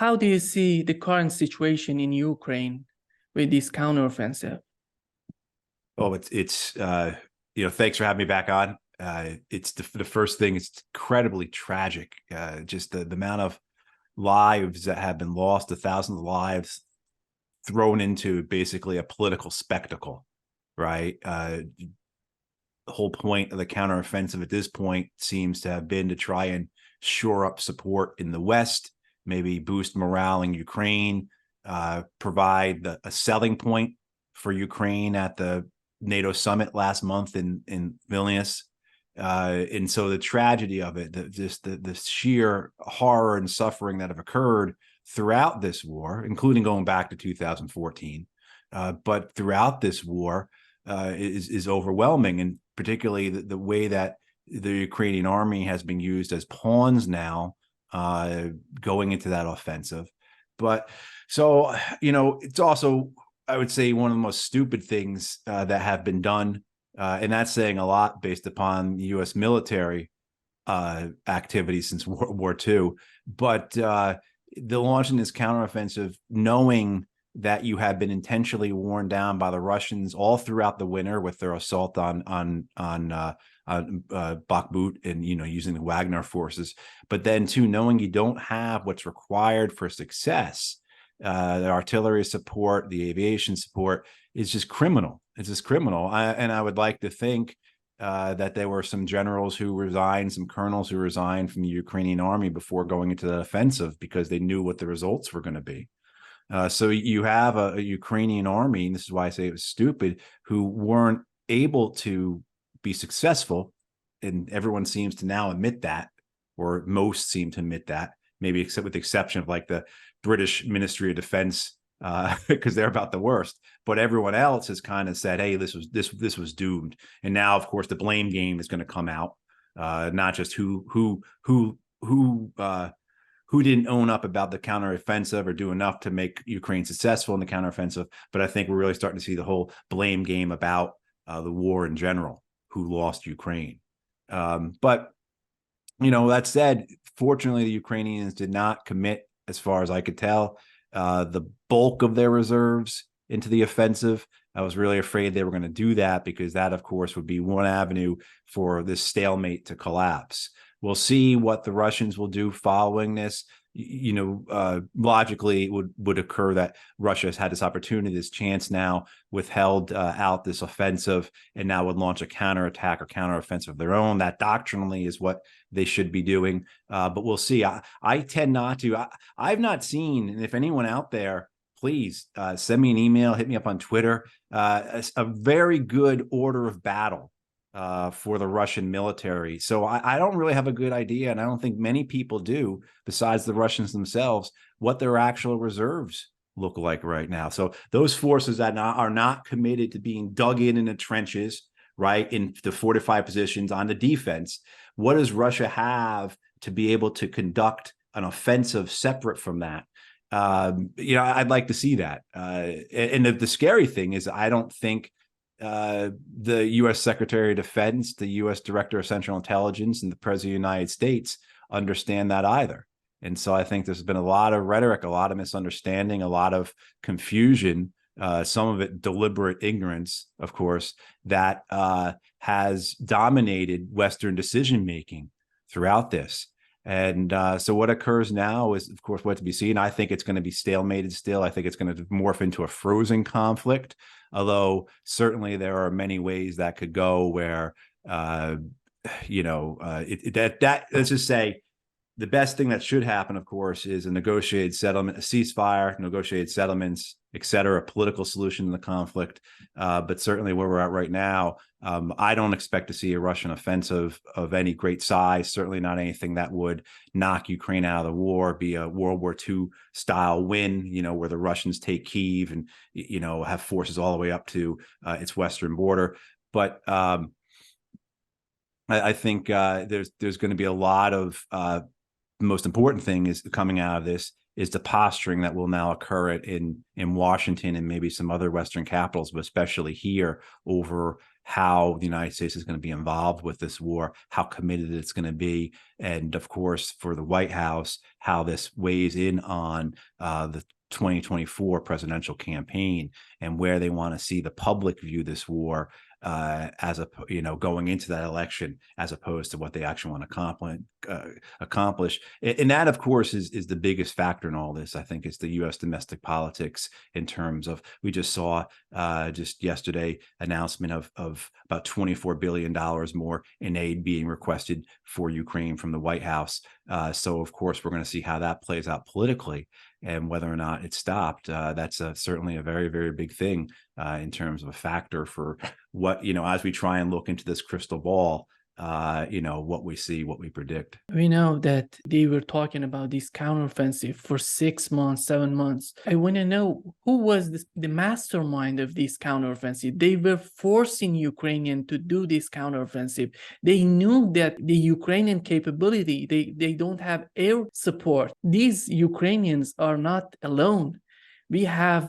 how do you see the current situation in Ukraine with this counteroffensive? Oh, it's thanks for having me back on. It's the first thing. It's incredibly tragic. Just the amount of lives that have been lost, the thousands of lives thrown into basically a political spectacle, right? The whole point of the counteroffensive at this point seems to have been to try and shore up support in the West, maybe boost morale in Ukraine, provide a selling point for Ukraine at the NATO summit last month in Vilnius. And so the tragedy of it, the sheer horror and suffering that have occurred throughout this war, including going back to 2014, but throughout this war is overwhelming. And particularly the way that the Ukrainian army has been used as pawns now going into that offensive. But so, it's also, I would say, one of the most stupid things that have been done. And that's saying a lot based upon the U.S. military activity since World War II. But the launching this counteroffensive, knowing that you have been intentionally worn down by the Russians all throughout the winter with their assault on Bakhmut and using the Wagner forces, but then too knowing you don't have what's required for success. The artillery support, the aviation support is just criminal. It's just criminal. And I would like to think that there were some generals who resigned, some colonels who resigned from the Ukrainian army before going into the offensive because they knew what the results were going to be. So you have a Ukrainian army, and this is why I say it was stupid, who weren't able to be successful. And everyone seems to now admit that, or most seem to admit that, maybe except with the exception of like the British Ministry of Defense, because they're about the worst. But everyone else has kind of said, hey, this was doomed. And now, of course, the blame game is going to come out, not just who didn't own up about the counteroffensive or do enough to make Ukraine successful in the counteroffensive. But I think we're really starting to see the whole blame game about the war in general, who lost Ukraine. But, that said, fortunately, the Ukrainians did not commit, as far as I could tell, the bulk of their reserves into the offensive. I was really afraid they were going to do that because that, of course, would be one avenue for this stalemate to collapse. We'll see what the Russians will do following this. Logically, it would occur that Russia has had this opportunity, this chance now, withheld out this offensive, and now would launch a counterattack or counteroffensive of their own. That doctrinally is what they should be doing. But we'll see. I tend not to. I've not seen, and if anyone out there, please send me an email, hit me up on Twitter, a very good order of battle for the Russian military. So I don't really have a good idea, and I don't think many people do, besides the Russians themselves, what their actual reserves look like right now. So those forces that are not committed to being dug in the trenches, right, in the fortified positions on the defense, what does Russia have to be able to conduct an offensive separate from that? I'd like to see that. And the scary thing is, I don't think the U.S. Secretary of Defense, the U.S. Director of Central Intelligence, and the President of the United States understand that either. And so I think there's been a lot of rhetoric, a lot of misunderstanding, a lot of confusion, some of it deliberate ignorance, of course, that has dominated Western decision-making throughout this. And so what occurs now is, of course, what to be seen. I think it's going to be stalemated still. I think it's going to morph into a frozen conflict, although certainly there are many ways that could go where, let's just say the best thing that should happen, of course, is a negotiated settlement, a ceasefire, negotiated settlements, et cetera, a political solution to the conflict. But certainly where we're at right now, I don't expect to see a Russian offensive of any great size, certainly not anything that would knock Ukraine out of the war, be a World War II style win, where the Russians take Kyiv and, have forces all the way up to its western border. But I think there's going to be a lot of the most important thing is coming out of this is the posturing that will now occur in Washington and maybe some other Western capitals, but especially here, over how the United States is going to be involved with this war, how committed it's going to be, and of course, for the White House, how this weighs in on the 2024 presidential campaign and where they want to see the public view this war as a going into that election, as opposed to what they actually want to accomplish. And that, of course, is the biggest factor in all this. I think it's the U.S. domestic politics, in terms of, we just saw just yesterday announcement of about $24 billion more in aid being requested for Ukraine from the White House. So of course, we're going to see how that plays out politically, and whether or not it's stopped. That's certainly a very, very big thing in terms of a factor for what, as we try and look into this crystal ball, what we see, what we predict. We know that they were talking about this counteroffensive for 6 months, 7 months. I want to know, who was the mastermind of this counteroffensive? They were forcing Ukrainian to do this counteroffensive. They knew that the Ukrainian capability, they don't have air support. These Ukrainians are not alone. We have,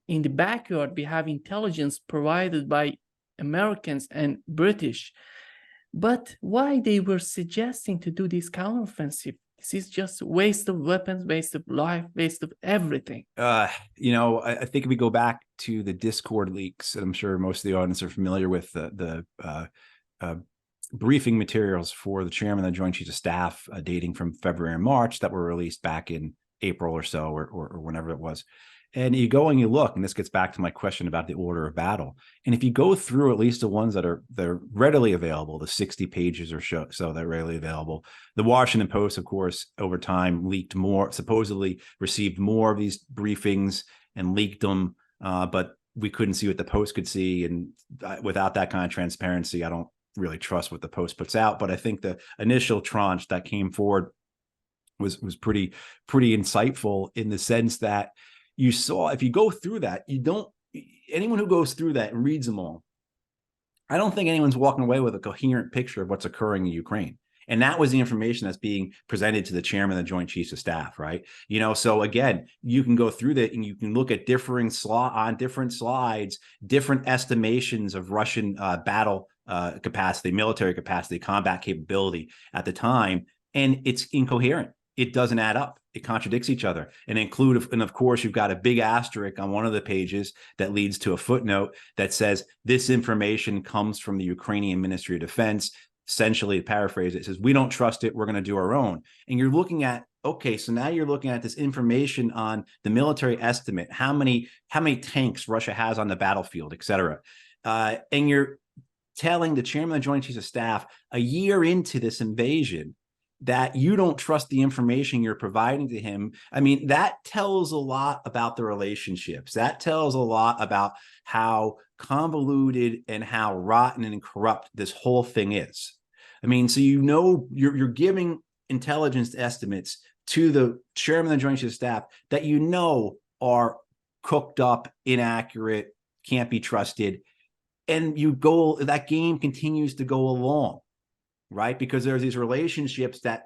in the backyard, we have intelligence provided by Americans and British. But why they were suggesting to do this counteroffensive? This is just waste of weapons, waste of life, waste of everything. I think if we go back to the Discord leaks, and I'm sure most of the audience are familiar with the briefing materials for the chairman of the Joint Chiefs of Staff dating from February and March that were released back in April or so, or whenever it was. And you go and you look, and this gets back to my question about the order of battle. And if you go through at least the ones that are readily available, the 60 pages or so that are readily available, the Washington Post, of course, over time leaked more, supposedly received more of these briefings and leaked them, but we couldn't see what the Post could see. And without that kind of transparency, I don't really trust what the Post puts out. But I think the initial tranche that came forward was pretty insightful, in the sense that you saw, if you go through that, anyone who goes through that and reads them all, I don't think anyone's walking away with a coherent picture of what's occurring in Ukraine. And that was the information that's being presented to the chairman of the Joint Chiefs of Staff, right? So again, you can go through that and you can look at different slides, different estimations of Russian battle capacity, military capacity, combat capability at the time, and it's incoherent. It doesn't add up. It contradicts each other. And of course, you've got a big asterisk on one of the pages that leads to a footnote that says this information comes from the Ukrainian Ministry of Defense. Essentially, to paraphrase it, says, we don't trust it. We're going to do our own. And you're looking at, okay, so now you're looking at this information on the military estimate, how many tanks Russia has on the battlefield, et cetera. And you're telling the chairman of the Joint Chiefs of Staff a year into this invasion that you don't trust the information you're providing to him. I mean, that tells a lot about the relationships. That tells a lot about how convoluted and how rotten and corrupt this whole thing is. I mean, so you're giving intelligence estimates to the chairman of the Joint Chiefs of Staff that are cooked up, inaccurate, can't be trusted, and that game continues to go along. Right, because there's these relationships that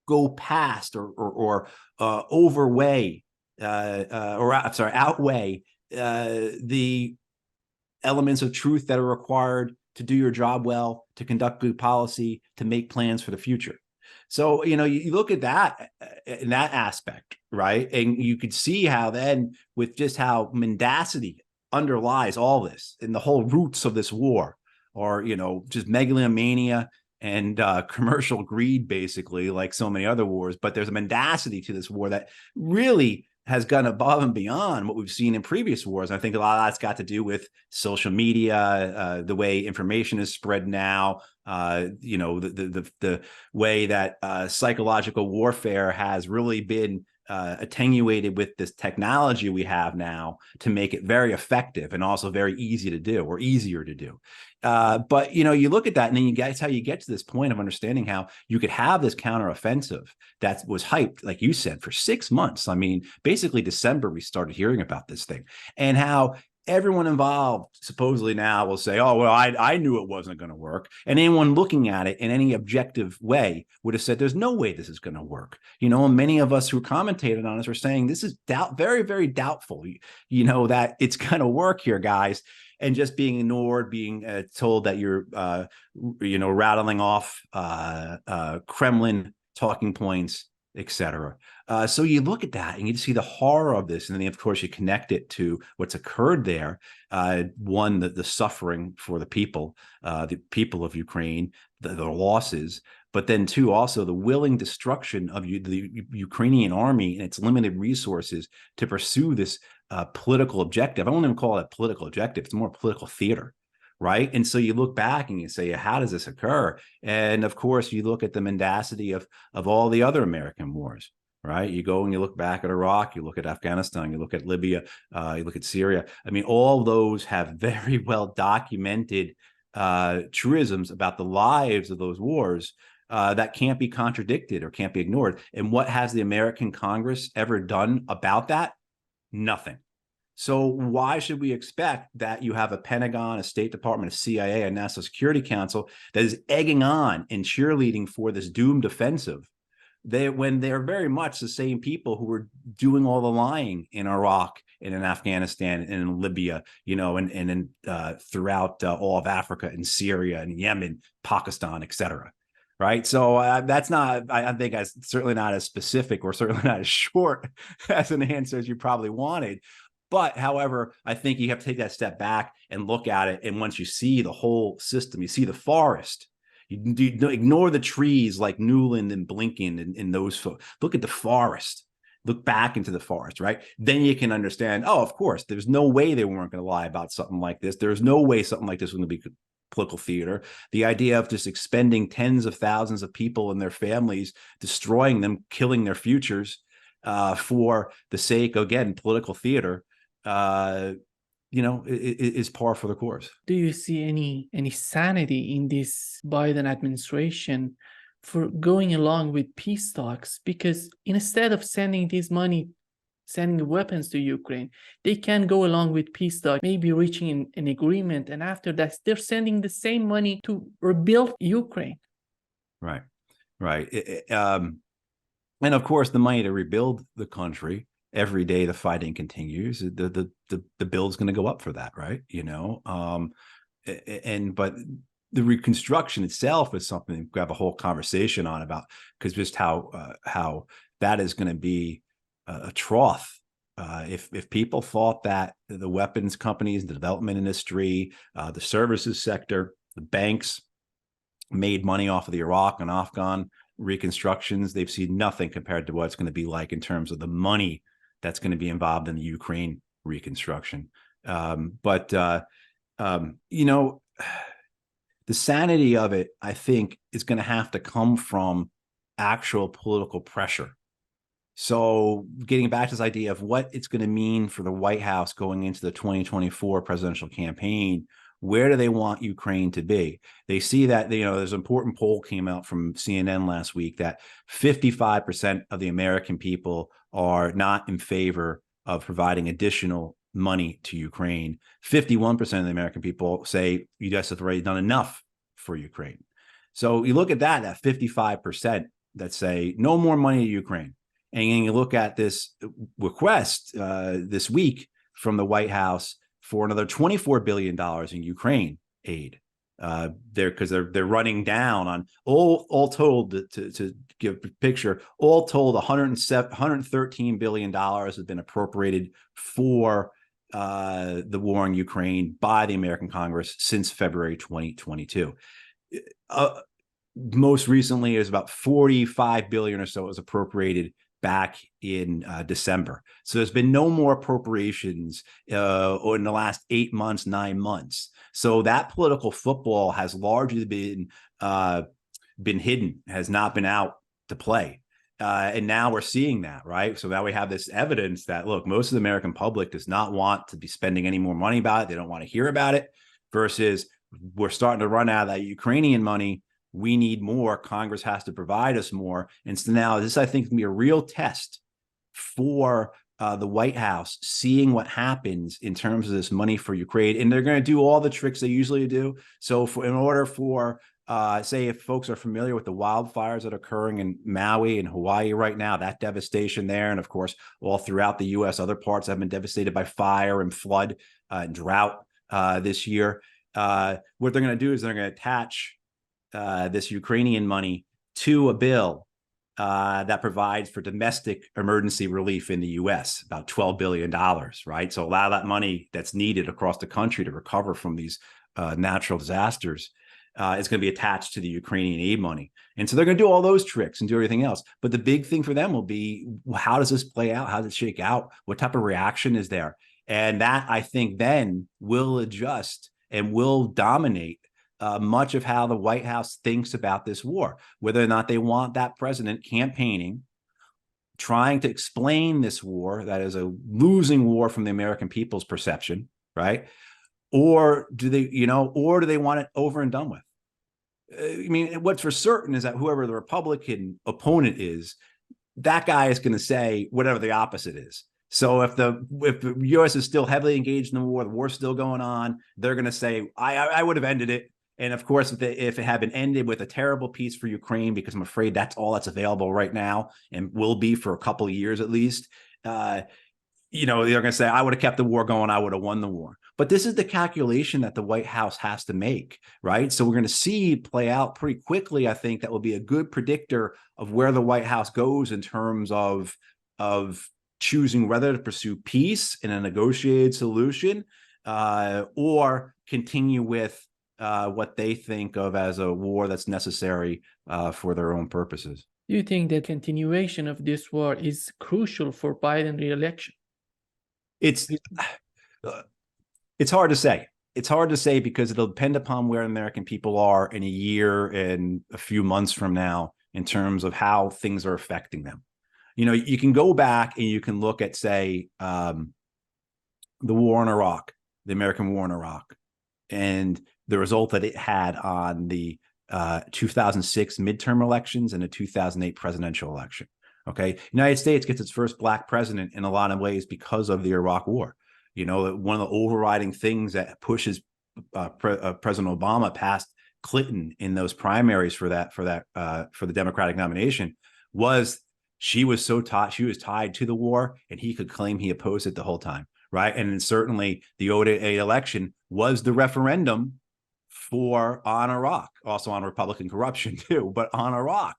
go past or outweigh the elements of truth that are required to do your job well, to conduct good policy, to make plans for the future. So you look at that in that aspect, right, and you could see how then, with just how mendacity underlies all this, and the whole roots of this war are just megalomania and commercial greed, basically, like so many other wars. But there's a mendacity to this war that really has gone above and beyond what we've seen in previous wars. I think a lot of that's got to do with social media, the way information is spread now, the way that psychological warfare has really been attenuated with this technology we have now to make it very effective and also very easy to do, or easier to do. But you look at that, and then that's how you get to this point of understanding how you could have this counteroffensive that was hyped, like you said, for 6 months. I mean, basically December, we started hearing about this thing, and how everyone involved supposedly now will say, oh, well, I knew it wasn't going to work. And anyone looking at it in any objective way would have said, there's no way this is going to work. And many of us who commentated on this were saying, this is very, very doubtful, that it's going to work here, guys. and just being ignored, being told that you're, rattling off Kremlin talking points, etc. So you look at that and you see the horror of this, and then of course you connect it to what's occurred there. One, the suffering for the people of Ukraine, the losses, but then two, also the willing destruction of the Ukrainian army and its limited resources to pursue this political objective. I won't even call it a political objective; it's more political theater. Right. And so you look back and you say, how does this occur? And of course, you look at the mendacity of all the other American wars. Right. You go and you look back at Iraq, you look at Afghanistan, you look at Libya, you look at Syria. I mean, all those have very well documented truisms about the lives of those wars that can't be contradicted or can't be ignored. And what has the American Congress ever done about that? Nothing. So why should we expect that you have a Pentagon, a State Department, a CIA, a National Security Council that is egging on and cheerleading for this doomed offensive, when they're very much the same people who were doing all the lying in Iraq and in Afghanistan and in Libya, and throughout all of Africa and Syria and Yemen, Pakistan, etc. Right. So that's not, I think, certainly not as specific or certainly not as short as an answer as you probably wanted. But however, I think you have to take that step back and look at it. And once you see the whole system, you see the forest, you ignore the trees like Newland and Blinken and those folks. Look at the forest, look back into the forest, right? Then you can understand, oh, of course, there's no way they weren't going to lie about something like this. There's no way something like this was going to be political theater. The idea of just expending tens of thousands of people and their families, destroying them, killing their futures for the sake of, again, political theater, is par for the course. Do you see any sanity in this Biden administration for going along with peace talks? Because instead of sending weapons to Ukraine, they can go along with peace talks, maybe reaching an agreement, and after that, they're sending the same money to rebuild Ukraine. Right. And of course, the money to rebuild the country, every day the fighting continues, the bill's going to go up for that, right? But the reconstruction itself is something we have a whole conversation on about, because just how that is going to be a trough. If people thought that the weapons companies, the development industry, the services sector, the banks made money off of the Iraq and Afghan reconstructions, they've seen nothing compared to what it's going to be like in terms of the money that's going to be involved in the Ukraine reconstruction. The sanity of it, I think, is going to have to come from actual political pressure. So getting back to this idea of what it's going to mean for the White House going into the 2024 presidential campaign, where do they want Ukraine to be? They see that, there's an important poll came out from CNN last week that 55% of the American people are not in favor of providing additional money to Ukraine. 51% of the American people say you guys have already done enough for Ukraine. So you look at that 55% that say no more money to Ukraine. And you look at this request this week from the White House for another $24 billion in Ukraine aid. They're running down on all told, to give a picture, all told $113 billion has been appropriated for the war in Ukraine by the American Congress since February 2022. Most recently, it was about $45 billion or so was appropriated back in December. So there's been no more appropriations in the last 8 months, 9 months. So that political football has largely been hidden, has not been out to play. And now we're seeing that, right? So now we have this evidence that, look, most of the American public does not want to be spending any more money about it. They don't want to hear about it, versus we're starting to run out of that Ukrainian money. We need more. Congress has to provide us more. And so now this, I think, is going to be a real test for the White House, seeing what happens in terms of this money for Ukraine. And they're going to do all the tricks they usually do. So in order for, say, if folks are familiar with the wildfires that are occurring in Maui and Hawaii right now, that devastation there, and of course, all throughout the U.S., other parts have been devastated by fire and flood and drought. this year. What they're going to do is they're going to attach this Ukrainian money to a bill that provides for domestic emergency relief in the U.S., about $12 billion, right? So a lot of that money that's needed across the country to recover from these natural disasters is going to be attached to the Ukrainian aid money. And so they're going to do all those tricks and do everything else. But the big thing for them will be, how does this play out? How does it shake out? What type of reaction is there? And that, I think, then will adjust and will dominate much of how the White House thinks about this war, whether or not they want that president campaigning, trying to explain this war that is a losing war from the American people's perception, right? Or do they, or do they want it over and done with? I mean, what's for certain is that whoever the Republican opponent is, that guy is going to say whatever the opposite is. So if the U.S. is still heavily engaged in the war's still going on, they're going to say, I would have ended it. And of course, if it had been ended with a terrible peace for Ukraine, because I'm afraid that's all that's available right now and will be for a couple of years at least, they're going to say, I would have kept the war going. I would have won the war. But this is the calculation that the White House has to make, right? So we're going to see play out pretty quickly. I think that will be a good predictor of where the White House goes in terms of choosing whether to pursue peace in a negotiated solution or continue with what they think of as a war that's necessary for their own purposes. Do you think that continuation of this war is crucial for Biden re-election? It's hard to say. It's hard to say because it'll depend upon where American people are in a year and a few months from now in terms of how things are affecting them. You can go back and you can look at, say, the war in Iraq, the American war in Iraq, and the result that it had on the 2006 midterm elections and the 2008 presidential election. Okay, United States gets its first black president in a lot of ways because of the Iraq War. One of the overriding things that pushes President Obama past Clinton in those primaries for the Democratic nomination was she was tied to the war, and he could claim he opposed it the whole time, right? And then certainly the 2008 election was the referendum on Iraq, also on Republican corruption too, but on Iraq.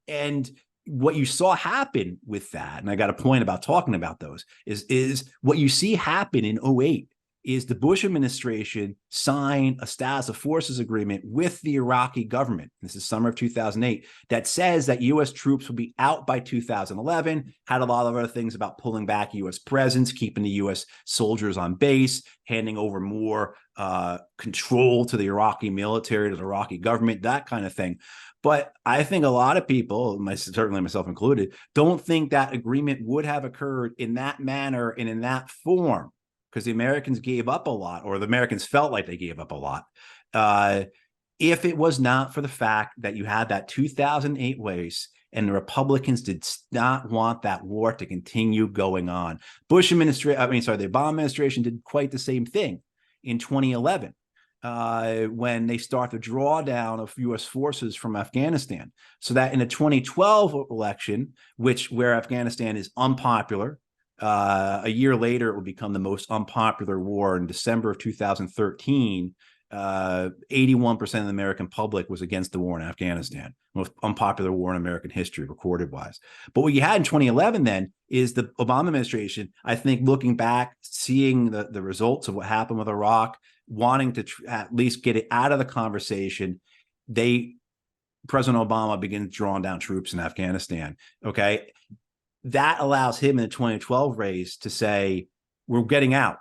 And what you saw happen with that, and I got a point about talking about those, is what you see happen in 2008 is the Bush administration signed a status of forces agreement with the Iraqi government. This is summer of 2008, that says that U.S. troops will be out by 2011, had a lot of other things about pulling back U.S. presence, keeping the U.S. soldiers on base, handing over more control to the Iraqi military, to the Iraqi government, that kind of thing. But I think a lot of people, certainly myself included, don't think that agreement would have occurred in that manner and in that form, because the Americans gave up a lot, or the Americans felt like they gave up a lot, if it was not for the fact that you had that 2008 race and the Republicans did not want that war to continue going on. The Obama administration did quite the same thing in 2011 when they start the drawdown of U.S. forces from Afghanistan. So that in the 2012 election, where Afghanistan is unpopular, a year later, it would become the most unpopular war. In December of 2013, 81% of the American public was against the war in Afghanistan, most unpopular war in American history, recorded wise. But what you had in 2011 then is the Obama administration, I think, looking back, seeing the results of what happened with Iraq, wanting to at least get it out of the conversation. President Obama begins drawing down troops in Afghanistan. Okay. That allows him in the 2012 race to say, we're getting out.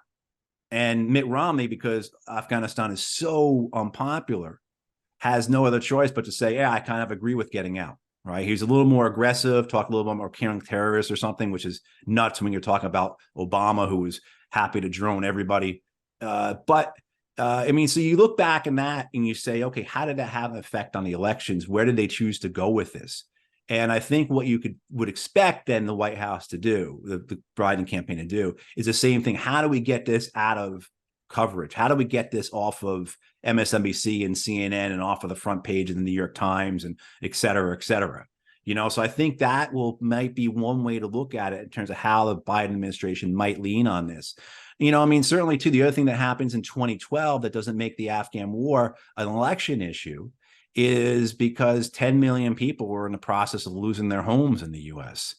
And Mitt Romney, because Afghanistan is so unpopular, has no other choice but to say, yeah, I kind of agree with getting out, right? He's a little more aggressive, talk a little bit more killing terrorists or something, which is nuts when you're talking about Obama, who was happy to drone everybody. So you look back in that and you say, okay, how did that have an effect on the elections? Where did they choose to go with this? And I think what you would expect then the White House to do, the Biden campaign to do, is the same thing. How do we get this out of coverage? How do we get this off of MSNBC and CNN and off of the front page of the New York Times and et cetera, et cetera? So I think that might be one way to look at it in terms of how the Biden administration might lean on this. I mean, certainly too, the other thing that happens in 2012 that doesn't make the Afghan war an election issue is because 10 million people were in the process of losing their homes in the US.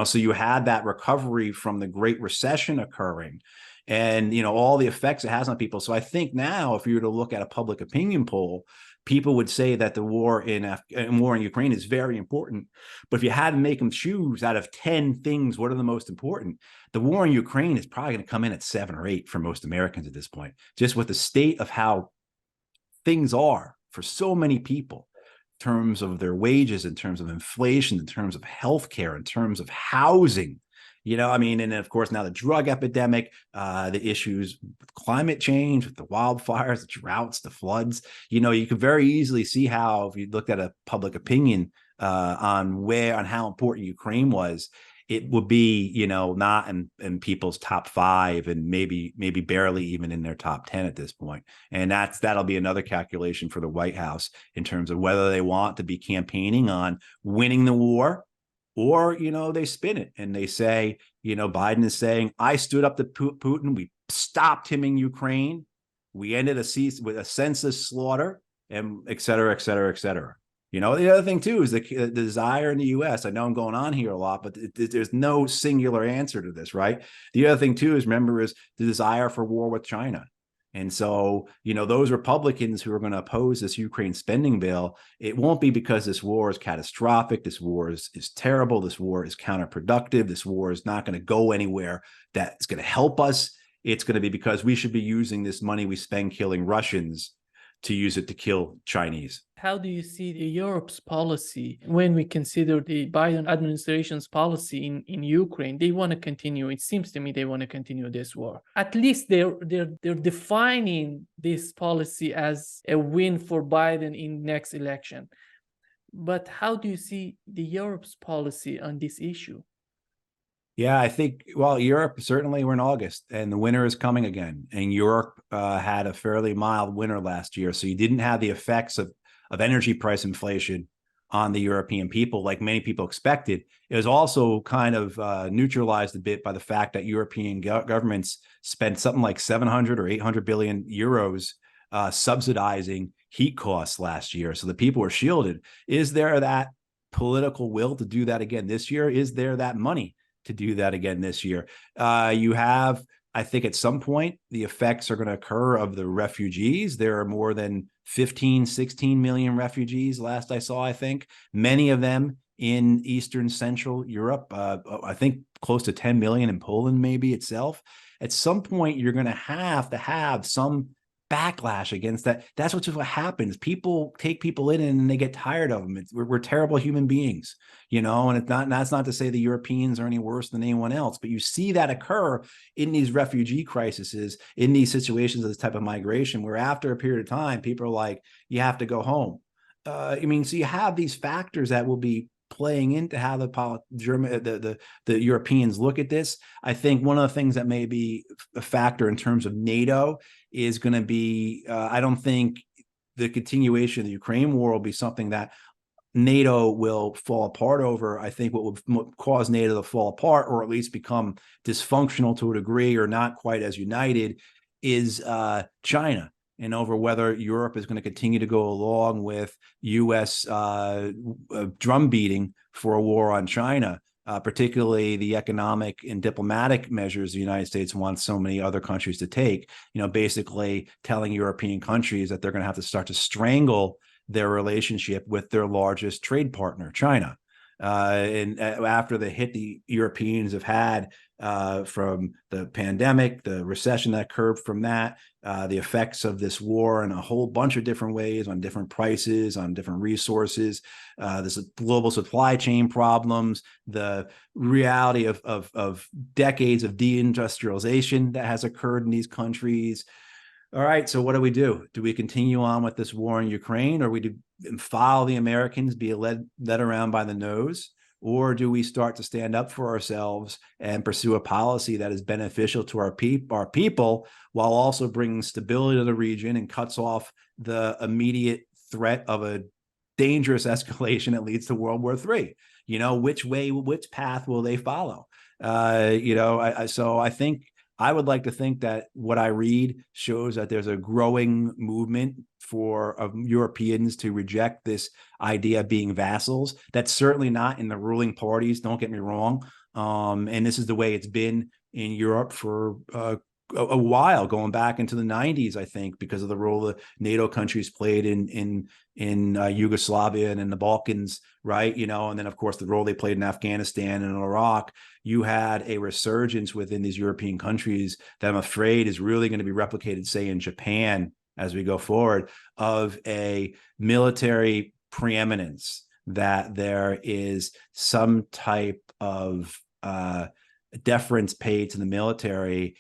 So you had that recovery from the Great Recession occurring, and all the effects it has on people. So I think now, if you were to look at a public opinion poll, people would say that the war in Ukraine is very important. But if you had to make them choose out of 10 things, what are the most important? The war in Ukraine is probably going to come in at 7 or 8 for most Americans at this point, just with the state of how things are for so many people, in terms of their wages, in terms of inflation, in terms of healthcare, in terms of housing. I mean, and then of course now the drug epidemic, the issues with climate change, with the wildfires, the droughts, the floods. You could very easily see how, if you looked at a public opinion on how important Ukraine was, it would be, not in people's top 5, and maybe barely even in their top 10 at this point. And that'll be another calculation for the White House in terms of whether they want to be campaigning on winning the war, or, they spin it and they say, Biden is saying, I stood up to Putin. We stopped him in Ukraine. We ended with a senseless slaughter, and et cetera, et cetera, et cetera. The other thing too is the desire in the U.S. I know I'm going on here a lot, but there's no singular answer to this, right? The other thing too is the desire for war with China. And so, those Republicans who are going to oppose this Ukraine spending bill, it won't be because this war is catastrophic. This war is terrible. This war is counterproductive. This war is not going to go anywhere that's going to help us. It's going to be because we should be using this money we spend killing Russians to use it to kill Chinese. How do you see Europe's policy when we consider the Biden administration's policy in Ukraine? They want to continue. It seems to me they want to continue this war. At least they're defining this policy as a win for Biden in next election. But how do you see Europe's policy on this issue? Yeah, I think, Europe, certainly we're in August and the winter is coming again. And Europe had a fairly mild winter last year. So you didn't have the effects of energy price inflation on the European people like many people expected. It was also kind of neutralized a bit by the fact that European governments spent something like 700 or 800 billion euros subsidizing heat costs last year. So the people were shielded. Is there that political will to do that again this year? Is there that money to do that again this year? You have, I think at some point, the effects are going to occur of the refugees. There are more than 15, 16 million refugees last I saw, I think. Many of them in Eastern Central Europe. I think close to 10 million in Poland maybe itself. At some point, you're going to have some backlash against that. That's what happens. People take people in and they get tired of them. We're terrible human beings, and that's not to say the Europeans are any worse than anyone else, but you see that occur in these refugee crises, in these situations of this type of migration, where after a period of time, people are like, you have to go home. So you have these factors that will be playing into how the Europeans look at this. I think one of the things that may be a factor in terms of NATO is going to be, I don't think the continuation of the Ukraine war will be something that NATO will fall apart over. I think what would cause NATO to fall apart, or at least become dysfunctional to a degree, or not quite as united, is China, and over whether Europe is going to continue to go along with U.S. drum beating for a war on China, particularly the economic and diplomatic measures the United States wants so many other countries to take, basically telling European countries that they're going to have to start to strangle their relationship with their largest trade partner, China. And after the hit the Europeans have had from the pandemic, the recession that occurred from that, the effects of this war in a whole bunch of different ways, on different prices, on different resources, this global supply chain problems, the reality of decades of deindustrialization that has occurred in these countries. All right, so what do? Do we continue on with this war in Ukraine, or do we follow the Americans, be led around by the nose? Or do we start to stand up for ourselves and pursue a policy that is beneficial to our people, while also bringing stability to the region and cuts off the immediate threat of a dangerous escalation that leads to World War III? Which path will they follow? So I think I would like to think that what I read shows that there's a growing movement of Europeans to reject this idea of being vassals. That's certainly not in the ruling parties. Don't get me wrong. And this is the way it's been in Europe for a while, going back into the 90s, I think, because of the role the NATO countries played in Yugoslavia and in the Balkans, right? And then of course the role they played in Afghanistan and Iraq. You had a resurgence within these European countries that I'm afraid is really going to be replicated, say, in Japan as we go forward, of a military preeminence, that there is some type of deference paid to the military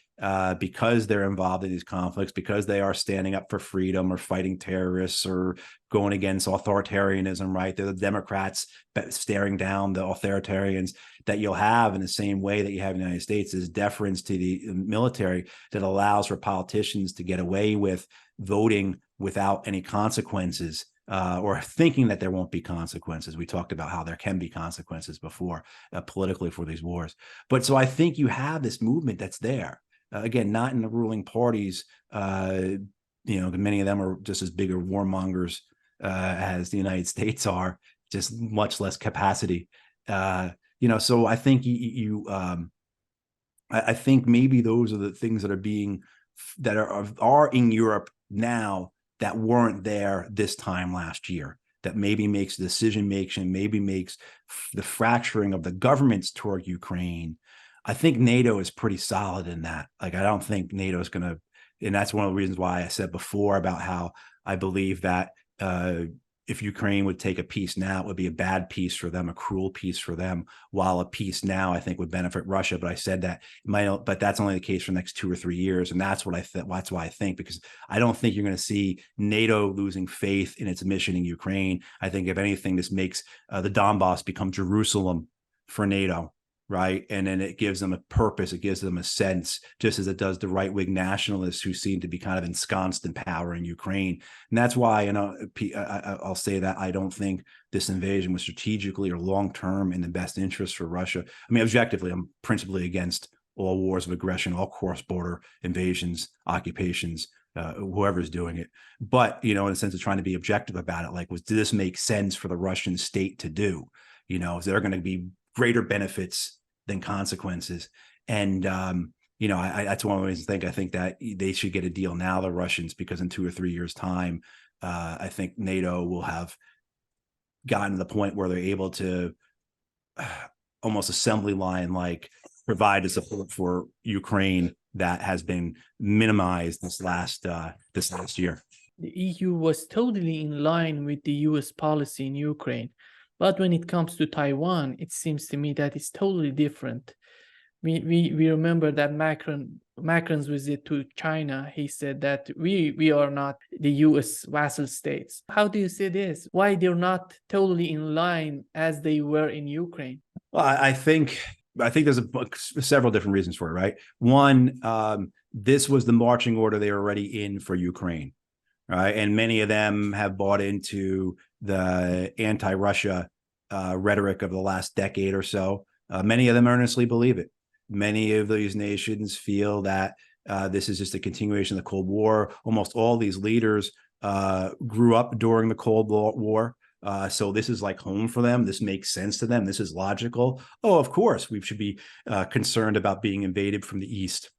because they're involved in these conflicts, because they are standing up for freedom or fighting terrorists or going against authoritarianism, right? They're the Democrats staring down the authoritarians. That you'll have in the same way that you have in the United States is deference to the military that allows for politicians to get away with voting without any consequences. Or thinking that there won't be consequences. We talked about how there can be consequences before politically for these wars. But so I think you have this movement that's there. Again, not in the ruling parties. Many of them are just as big of warmongers as the United States are, just much less capacity. So I think I think maybe those are the things that are in Europe now that weren't there this time last year, that maybe makes decision making, maybe makes the fracturing of the governments toward Ukraine. I think NATO is pretty solid in that. Like, I don't think NATO is going to, and that's one of the reasons why I said before about how I believe that if Ukraine would take a peace now, it would be a bad peace for them, a cruel peace for them, while a peace now I think would benefit Russia. But I said that but that's only the case for the next 2 or 3 years. And that's what that's why I think, because I don't think you're going to see NATO losing faith in its mission in Ukraine. I think if anything, this makes the Donbass become Jerusalem for NATO. Right. And then it gives them a purpose. It gives them a sense, just as it does the right wing nationalists who seem to be kind of ensconced in power in Ukraine. And that's why, I'll say that I don't think this invasion was strategically or long term in the best interest for Russia. I mean, objectively, I'm principally against all wars of aggression, all cross border invasions, occupations, whoever's doing it. But, in a sense of trying to be objective about it, like, did this make sense for the Russian state to do? Is there going to be greater benefits than consequences? And, that's one of the reasons I think that they should get a deal now, the Russians, because in 2 or 3 years' time, I think NATO will have gotten to the point where they're able to almost assembly line, like, provide the support for Ukraine that has been minimized this last year. The EU was totally in line with the US policy in Ukraine. But when it comes to Taiwan, it seems to me that it's totally different. We remember that Macron's visit to China, he said that we are not the US vassal states. How do you see this? Why they're not totally in line as they were in Ukraine? Well, I think there's several different reasons for it, right? One, this was the marching order they were already in for Ukraine, right? And many of them have bought into the anti-Russia rhetoric of the last decade or so. Many of them earnestly believe it. Many of these nations feel that this is just a continuation of the Cold War. Almost all these leaders grew up during the Cold War. So this is like home for them. This makes sense to them. This is logical. Oh, of course, we should be concerned about being invaded from the East.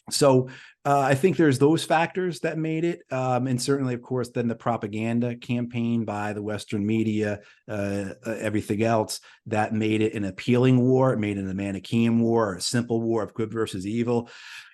So I think there's those factors that made it. And certainly, of course, then the propaganda campaign by the Western media, everything else that made it an appealing war. It made it a Manichaean war, a simple war of good versus evil.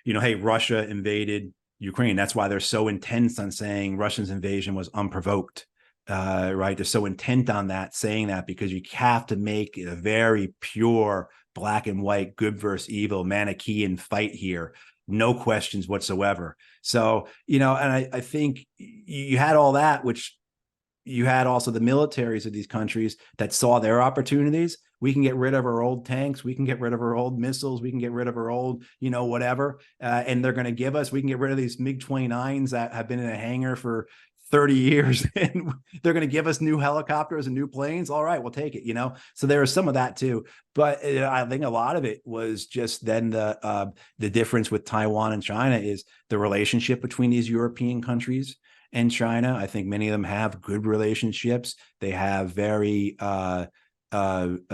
Hey, Russia invaded Ukraine. That's why they're so intense on saying Russia's invasion was unprovoked. Right. They're so intent on that, saying that, because you have to make it a very pure black and white, good versus evil, Manichaean fight here. No questions whatsoever. So, and I think you had all that, which you had also the militaries of these countries that saw their opportunities. We can get rid of our old tanks. We can get rid of our old missiles. We can get rid of our old, whatever. And they're going to give us, we can get rid of these MiG-29s that have been in a hangar for 30 years and they're going to give us new helicopters and new planes. All right, we'll take it, you know? So there was some of that too. But I think a lot of it was just then the difference with Taiwan and China is the relationship between these European countries and China. I think many of them have good relationships. They have very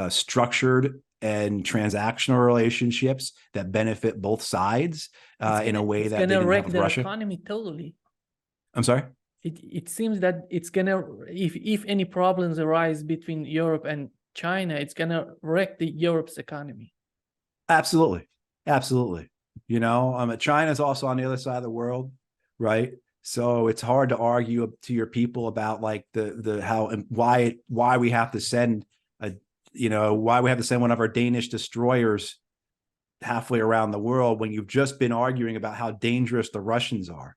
structured and transactional relationships that benefit both sides in a way that they didn't have with Russia. Economy totally. I'm sorry? It seems that it's gonna, if any problems arise between Europe and China, it's gonna wreck Europe's economy. Absolutely, absolutely. You know, China's also on the other side of the world, right? So it's hard to argue to your people about like the how and why we have to send why we have to send one of our Danish destroyers halfway around the world when you've just been arguing about how dangerous the Russians are.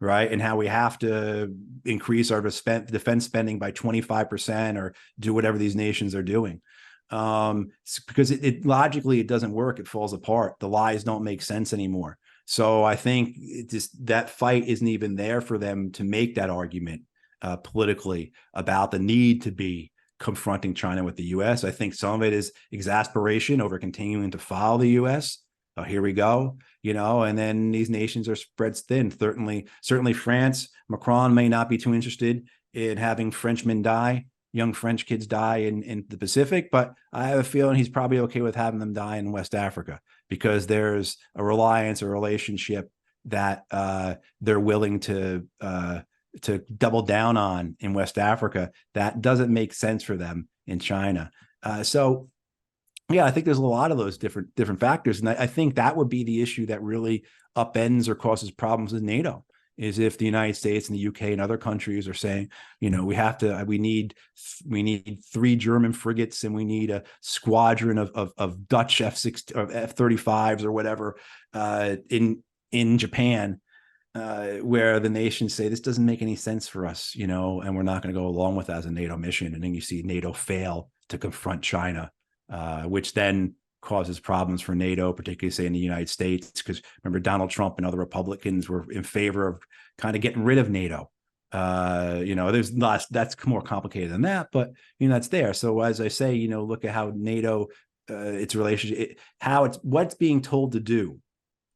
Right. And how we have to increase our defense spending by 25% or do whatever these nations are doing. Because it logically, it doesn't work. It falls apart. The lies don't make sense anymore. So I think that fight isn't even there for them to make that argument politically about the need to be confronting China with the U.S. I think some of it is exasperation over continuing to follow the U.S. Oh, here we go, you know, and then these nations are spread thin. Certainly France, Macron may not be too interested in having Frenchmen die, young French kids die in the Pacific, but I have a feeling he's probably okay with having them die in West Africa because there's a reliance, a relationship that they're willing to double down on in West Africa that doesn't make sense for them in China. So yeah, I think there's a lot of those different factors. And I think that would be the issue that really upends or causes problems with NATO is if the United States and the UK and other countries are saying, you know, we need 3 German frigates and we need a squadron of Dutch F-6 or F-35s or whatever in Japan, where the nations say this doesn't make any sense for us, you know, and we're not going to go along with that as a NATO mission. And then you see NATO fail to confront China. Which then causes problems for NATO, particularly say in the United States, because remember Donald Trump and other Republicans were in favor of kind of getting rid of NATO. You know, there's lots that's more complicated than that, but you know that's there. So as I say, you know, look at how NATO, its relationship, what's being told to do,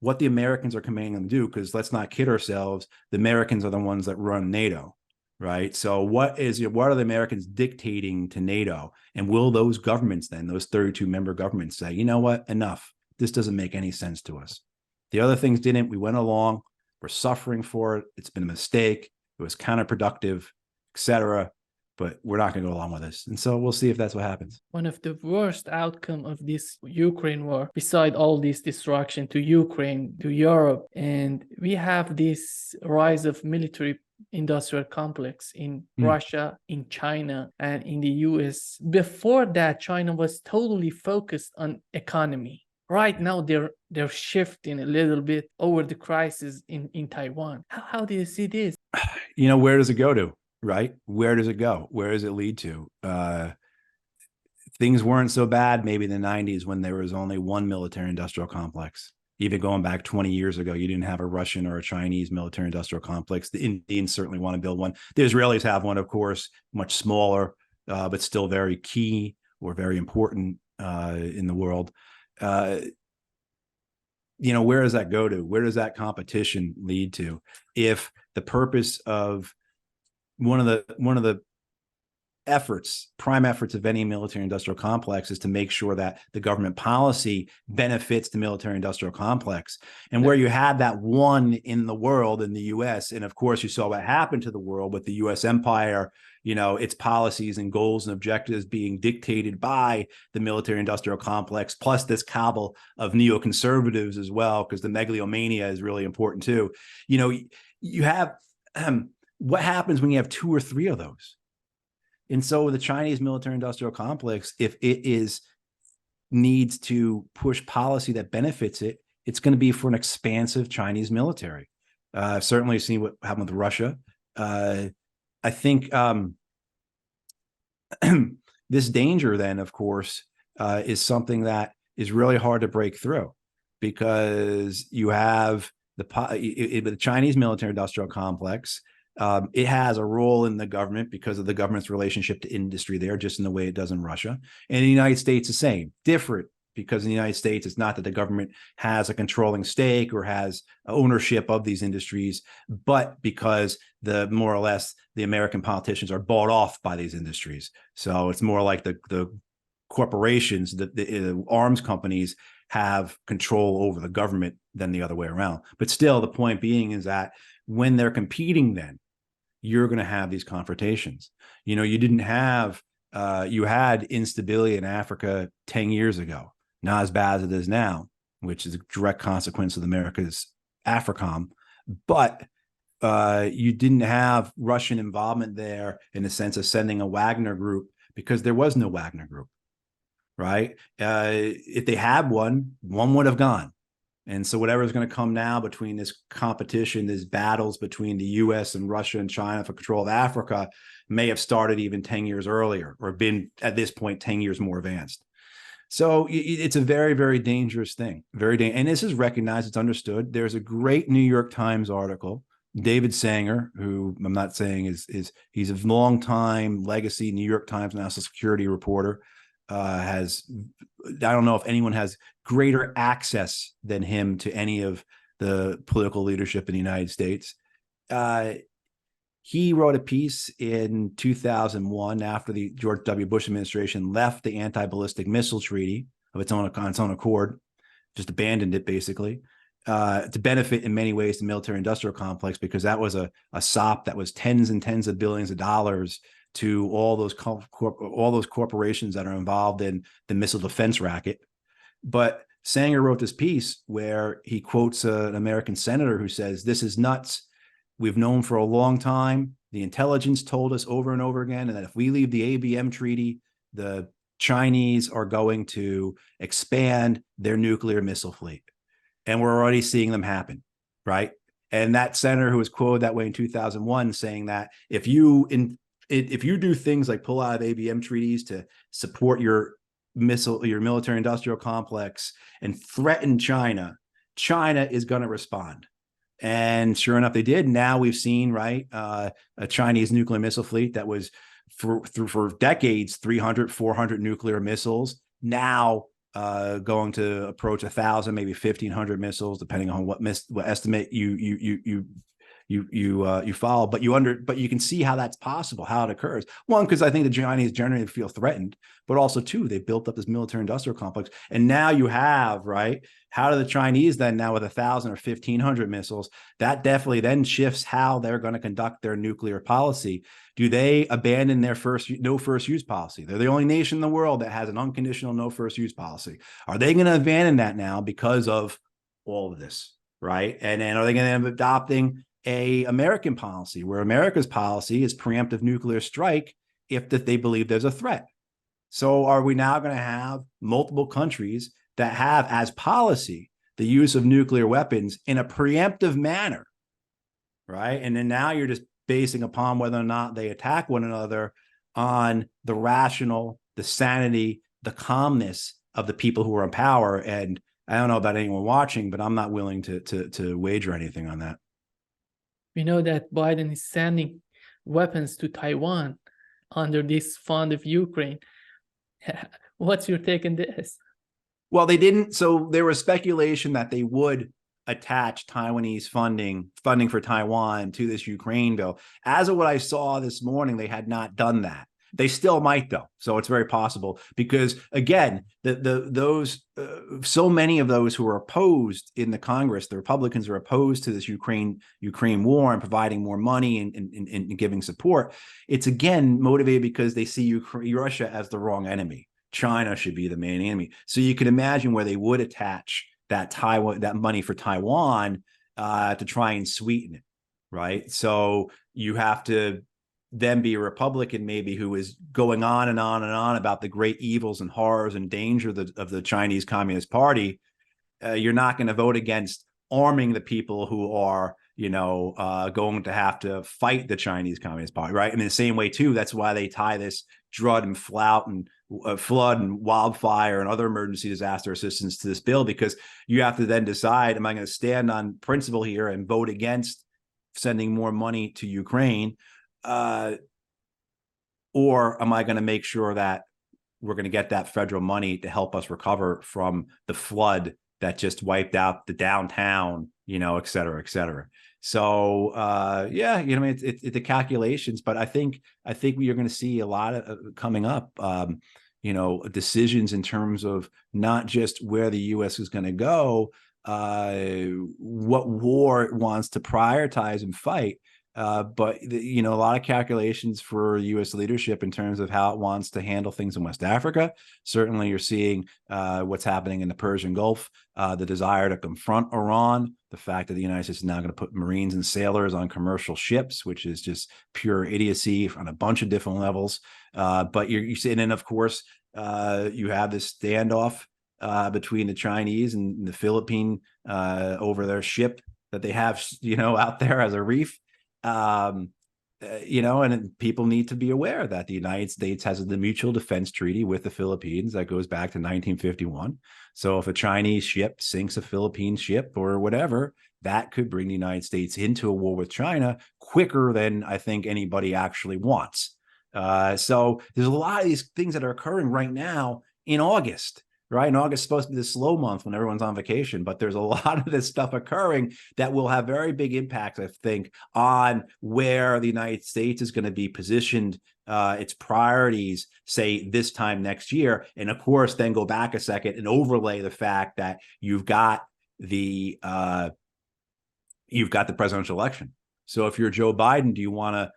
what the Americans are commanding them to do. Because let's not kid ourselves, the Americans are the ones that run NATO. Right. So what are the Americans dictating to NATO? And will those governments then, those 32 member governments say, you know what, enough, this doesn't make any sense to us. The other things didn't. We went along. We're suffering for it. It's been a mistake. It was counterproductive, etc. But we're not going to go along with this. And so we'll see if that's what happens. One of the worst outcome of this Ukraine war, beside all this destruction to Ukraine, to Europe, and we have this rise of military industrial complex in Russia, in China, and in the US. Before that, China was totally focused on economy. Right now, they're shifting a little bit over the crisis in Taiwan. How do you see this? You know, where does it go to? Right? Where does it go? Where does it lead to? Things weren't so bad maybe in the 90s when there was only one military industrial complex. Even going back 20 years ago, you didn't have a Russian or a Chinese military industrial complex. The Indians certainly want to build one. The Israelis have one, of course, much smaller, but still very key or very important in the world. You know, where does that go to? Where does that competition lead to? If the purpose of one of the prime efforts of any military industrial complex is to make sure that the government policy benefits the military industrial complex. And where you had that one in the world, in the US, and of course you saw what happened to the world with the US empire, you know, its policies and goals and objectives being dictated by the military industrial complex, plus this cabal of neoconservatives as well, because the megalomania is really important too. You know, you have what happens when you have 2 or 3 of those? And so the Chinese military industrial complex, if it needs to push policy that benefits it, it's going to be for an expansive Chinese military. I've certainly seen what happened with Russia. I think this danger then, of course, is something that is really hard to break through because you have the Chinese military industrial complex It has a role in the government because of the government's relationship to industry there, just in the way it does in Russia. And the United States, the same, different, because in the United States, it's not that the government has a controlling stake or has ownership of these industries, but because the more or less the American politicians are bought off by these industries. So it's more like the corporations, the arms companies have control over the government than the other way around. But still, the point being is that when they're competing, then you're going to have these confrontations. You didn't have, you had instability in Africa 10 years ago, not as bad as it is now, which is a direct consequence of America's AFRICOM. But you didn't have Russian involvement there in the sense of sending a Wagner group, because there was no Wagner group, right? If they had one would have gone. And so whatever is going to come now between this competition, these battles between the U.S. and Russia and China for control of Africa may have started even 10 years earlier, or been at this point 10 years more advanced. So it's a very, very dangerous thing. And this is recognized, it's understood. There's a great New York Times article, David Sanger, who I'm not saying he's a long time legacy New York Times national security reporter. I don't know if anyone has greater access than him to any of the political leadership in the United States. He wrote a piece in 2001 after the George W. Bush administration left the anti-ballistic missile treaty on its own accord, just abandoned it basically, to benefit in many ways the military industrial complex, because that was a SOP that was tens and tens of billions of dollars to all those corporations that are involved in the missile defense racket. But Sanger wrote this piece where he quotes an American senator who says, "This is nuts. We've known for a long time. The intelligence told us over and over again, and that if we leave the ABM treaty, the Chinese are going to expand their nuclear missile fleet. And we're already seeing them happen," right? And that senator who was quoted that way in 2001 saying that if you do things like pull out of ABM treaties to support your military industrial complex and threaten China, China is going to respond. And sure enough, they did. Now we've seen, right, a Chinese nuclear missile fleet that was for decades, 300, 400 nuclear missiles, now going to approach 1,000, maybe 1,500 missiles, depending on what estimate you follow, but you can see how that's possible, how it occurs. One, because I think the Chinese generally feel threatened, but also two, they built up this military industrial complex. And now you have, right, how do the Chinese then now with 1,000 or 1,500 missiles, that definitely then shifts how they're going to conduct their nuclear policy. Do they abandon their no first use policy? They're the only nation in the world that has an unconditional no first use policy. Are they going to abandon that now because of all of this, right? And then are they going to end up adopting a American policy where America's policy is preemptive nuclear strike if they believe there's a threat? So are we now going to have multiple countries that have as policy the use of nuclear weapons in a preemptive manner, right? And then now you're just basing upon whether or not they attack one another on the rational, the sanity, the calmness of the people who are in power. And I don't know about anyone watching, but I'm not willing to wager anything on that. We know that Biden is sending weapons to Taiwan under this fund of Ukraine. What's your take on this? Well, they didn't. So there was speculation that they would attach Taiwanese funding for Taiwan to this Ukraine bill. As of what I saw this morning, they had not done that. They still might, though. So it's very possible because, again, so many of those who are opposed in the Congress, the Republicans are opposed to this Ukraine war and providing more money and giving support. It's, again, motivated because they see Russia as the wrong enemy. China should be the main enemy. So you can imagine where they would attach that money for Taiwan to try and sweeten it, right? So you have to then be a Republican maybe who is going on and on and on about the great evils and horrors and danger of the Chinese Communist Party. You're not going to vote against arming the people who are, going to have to fight the Chinese Communist Party, right? And in the same way, too, that's why they tie this flood and wildfire and other emergency disaster assistance to this bill, because you have to then decide, am I going to stand on principle here and vote against sending more money to Ukraine? Or am I going to make sure that we're going to get that federal money to help us recover from the flood that just wiped out the downtown, et cetera, et cetera. So, yeah, it's the calculations, but I think you're going to see a lot of coming up, decisions in terms of not just where the U.S. is going to go, what war it wants to prioritize and fight, but a lot of calculations for U.S. leadership in terms of how it wants to handle things in West Africa. Certainly, you're seeing what's happening in the Persian Gulf, the desire to confront Iran, the fact that the United States is now going to put Marines and sailors on commercial ships, which is just pure idiocy on a bunch of different levels. But you see, and then of course you have this standoff between the Chinese and the Philippine over their ship that they have, out there as a reef. And people need to be aware that the United States has the mutual defense treaty with the Philippines that goes back to 1951. So if a Chinese ship sinks a Philippine ship or whatever, that could bring the United States into a war with China quicker than I think anybody actually wants. So there's a lot of these things that are occurring right now in August. Right. And August is supposed to be the slow month when everyone's on vacation, but there's a lot of this stuff occurring that will have very big impacts, I think, on where the United States is going to be positioned, its priorities, say, this time next year. And of course, then go back a second and overlay the fact that you've got the presidential election. So if you're Joe Biden, do you want to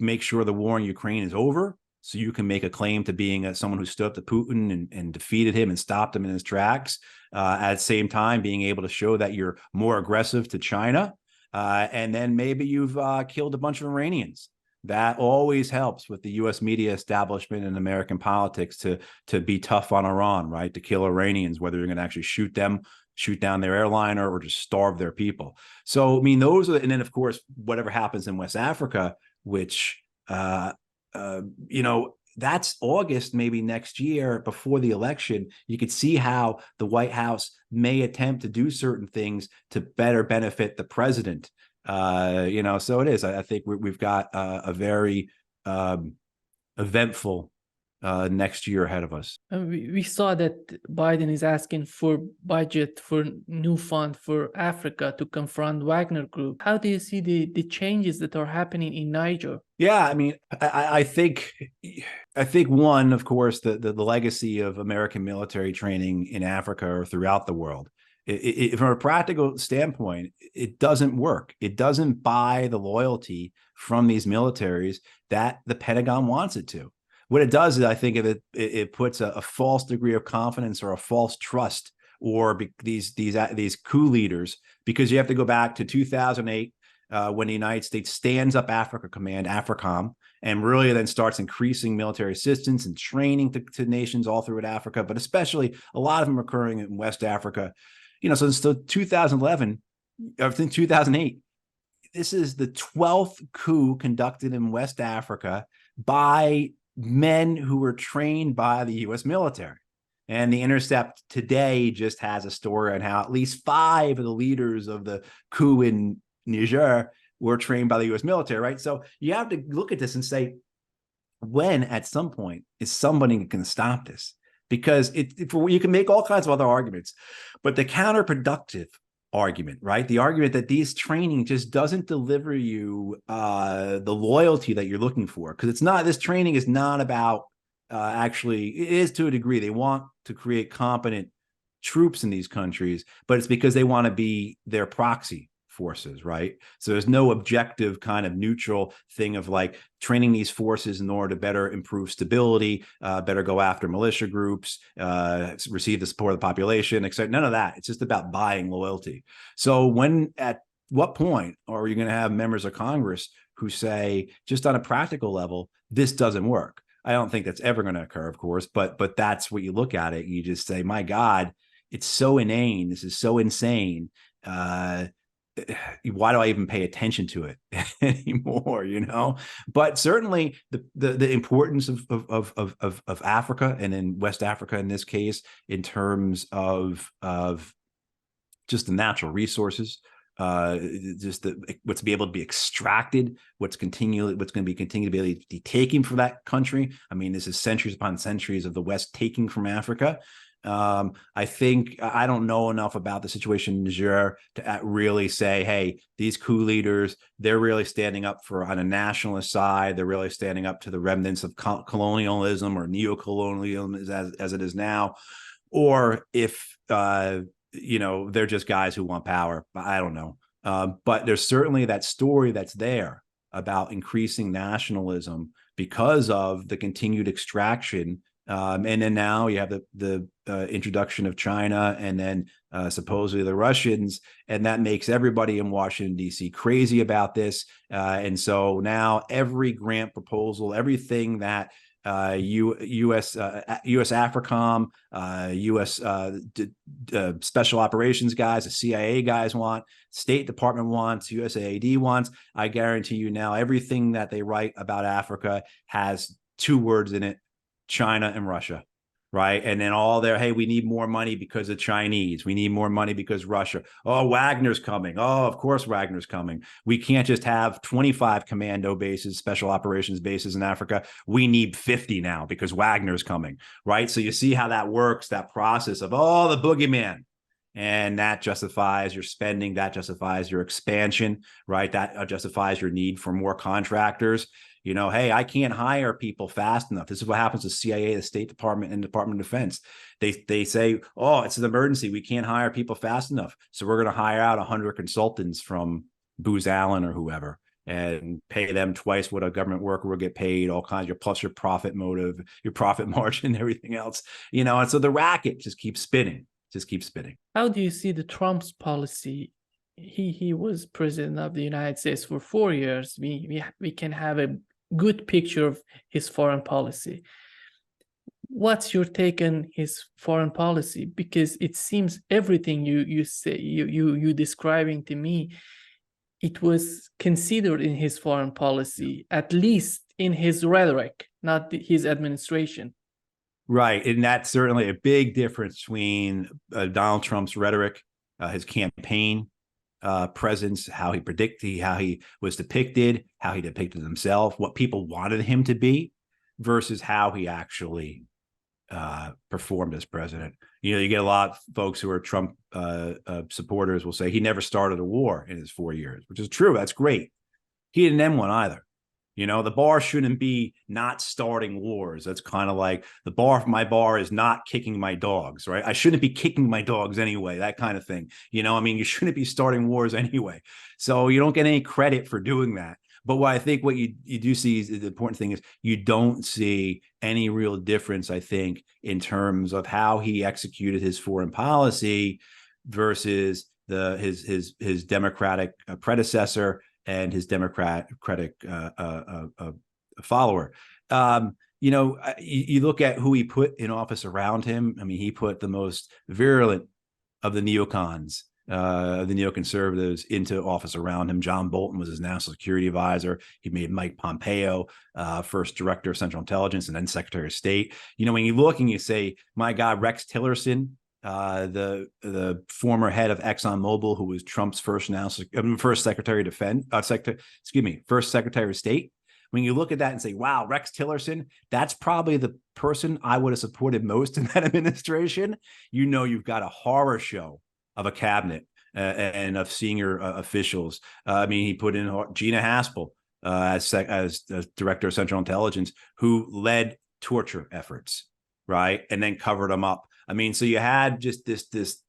make sure the war in Ukraine is over, so you can make a claim to being someone who stood up to Putin and defeated him and stopped him in his tracks, at the same time being able to show that you're more aggressive to China, and then maybe you've killed a bunch of Iranians. That always helps with the U.S. media establishment and American politics to be tough on Iran, right? To kill Iranians, whether you're going to actually shoot down their airliner or just starve their people. So, I mean, those are, and then of course, whatever happens in West Africa, which, that's August, maybe next year before the election. You could see how the White House may attempt to do certain things to better benefit the president. So it is. I think we've got a very eventful next year ahead of us. We saw that Biden is asking for budget for new fund for Africa to confront Wagner Group. How do you see the changes that are happening in Niger? Yeah, I mean, I think one, of course, the legacy of American military training in Africa or throughout the world. From a practical standpoint, it doesn't work. It doesn't buy the loyalty from these militaries that the Pentagon wants it to. What it does is, I think, it puts a false degree of confidence or a false trust, or these coup leaders, because you have to go back to 2008 when the United States stands up Africa Command, AFRICOM, and really then starts increasing military assistance and training to nations all throughout Africa, but especially a lot of them occurring in West Africa. So since 2011, or since 2008, this is the 12th coup conducted in West Africa by men who were trained by the U.S. military. And The Intercept today just has a story on how at least 5 of the leaders of the coup in Niger were trained by the U.S. military, right? So you have to look at this and say, when at some point is somebody going to stop this? Because you can make all kinds of other arguments, but the counterproductive argument, right? The argument that these training just doesn't deliver you the loyalty that you're looking for, because this training is not about actually, it is to a degree. They want to create competent troops in these countries, but it's because they want to be their proxy forces, right? So there's no objective kind of neutral thing of like training these forces in order to better improve stability, better go after militia groups, receive the support of the population, etc. None of that. It's just about buying loyalty. So at what point are you going to have members of Congress who say, just on a practical level, this doesn't work? I don't think that's ever going to occur, of course, but that's what you look at it. You just say, my God, it's so inane. This is so insane. Why do I even pay attention to it anymore? But certainly the importance of Africa, and in West Africa in this case, in terms of just the natural resources, what's be able to be extracted, what's going to be continue to be able to be taken from that country. I mean, this is centuries upon centuries of the West taking from Africa. I think I don't know enough about the situation in Niger to really say, hey, these coup leaders, they're really standing up for on a nationalist side. They're really standing up to the remnants of colonialism or neocolonialism as it is now, or if they're just guys who want power. I don't know. But there's certainly that story that's there about increasing nationalism because of the continued extraction. And then now you have the introduction of China and then supposedly the Russians, and that makes everybody in Washington, D.C. crazy about this. And so now every grant proposal, everything that U.S. AFRICOM, U.S. Special Operations guys, the CIA guys want, State Department wants, USAID wants. I guarantee you now everything that they write about Africa has two words in it: China and Russia, right? And then hey, we need more money because of Chinese. We need more money because Russia. Oh, Wagner's coming. Oh, of course Wagner's coming. We can't just have 25 commando bases, special operations bases in Africa. We need 50 now because Wagner's coming, right? So you see how that works, that process of, the boogeyman. And that justifies your spending. That justifies your expansion, right? That justifies your need for more contractors. Hey, I can't hire people fast enough. This is what happens to CIA, the State Department, and Department of Defense. They say, it's an emergency. We can't hire people fast enough. So we're going to hire out 100 consultants from Booz Allen or whoever and pay them twice what a government worker will get paid, all kinds of, plus your profit motive, your profit margin, everything else, and so the racket just keeps spinning. How do you see the Trump's policy? He was president of the United States for 4 years. We can have a good picture of his foreign policy. What's your take on his foreign policy? Because it seems everything you say you describing to me, it was considered in his foreign policy, at least in his rhetoric, not his administration. Right. And that's certainly a big difference between Donald Trump's rhetoric, his campaign presence, how he was depicted, how he depicted himself, what people wanted him to be, versus how he actually performed as president. You get a lot of folks who are Trump supporters will say he never started a war in his 4 years, which is true. That's great. He didn't end one either. The bar shouldn't be not starting wars. That's kind of like my bar is not kicking my dogs, right? I shouldn't be kicking my dogs anyway, that kind of thing. You shouldn't be starting wars anyway. So you don't get any credit for doing that. But what I think what you do see is the important thing is you don't see any real difference, I think, in terms of how he executed his foreign policy versus his Democratic predecessor and his Democratic follower. You look at who he put in office around him. I mean, he put the most virulent of the neocons, the neoconservatives, into office around him. John Bolton was his national security advisor. He made Mike Pompeo first director of Central Intelligence and then Secretary of State. When you look and you say, my God, Rex Tillerson, the former head of ExxonMobil, who was Trump's first Secretary of Defense, first Secretary of State. When you look at that and say, wow, Rex Tillerson, that's probably the person I would have supported most in that administration. You've got a horror show of a cabinet and of senior officials. He put in Gina Haspel as director of Central Intelligence, who led torture efforts, right, and then covered them up. So you had just this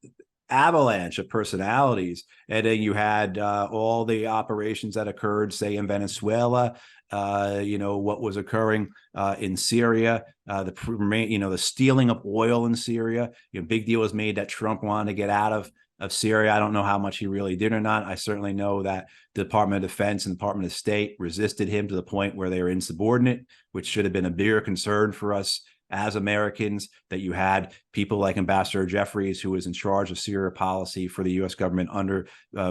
avalanche of personalities, and then you had all the operations that occurred, say, in Venezuela, what was occurring in Syria, the stealing of oil in Syria. Big deal was made that Trump wanted to get out of Syria. I don't know how much he really did or not. I certainly know that the Department of Defense and Department of State resisted him to the point where they were insubordinate, which should have been a bigger concern for us as Americans, that you had people like Ambassador Jeffries, who was in charge of Syria policy for the U.S. government under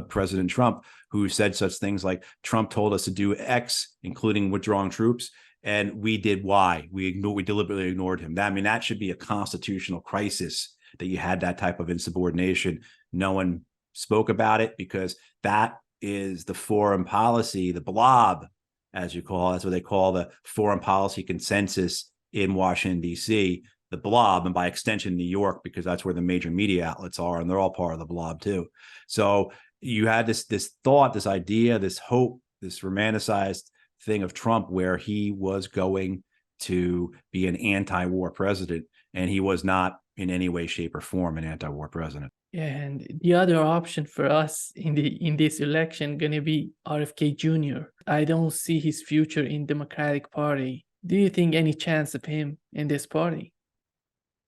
President Trump, who said such things like, Trump told us to do X, including withdrawing troops, and we did Y. We deliberately ignored him. That should be a constitutional crisis, that you had that type of insubordination. No one spoke about it, because that is the foreign policy, the blob, as you call it. That's what they call the foreign policy consensus in Washington, D.C., the blob, and by extension, New York, because that's where the major media outlets are, and they're all part of the blob too. So you had this thought, this idea, this hope, this romanticized thing of Trump, where he was going to be an anti-war president, and he was not in any way, shape, or form an anti-war president. Yeah, and the other option for us in this election gonna be RFK Jr. I don't see his future in Democratic Party. Do you think any chance of him in this party?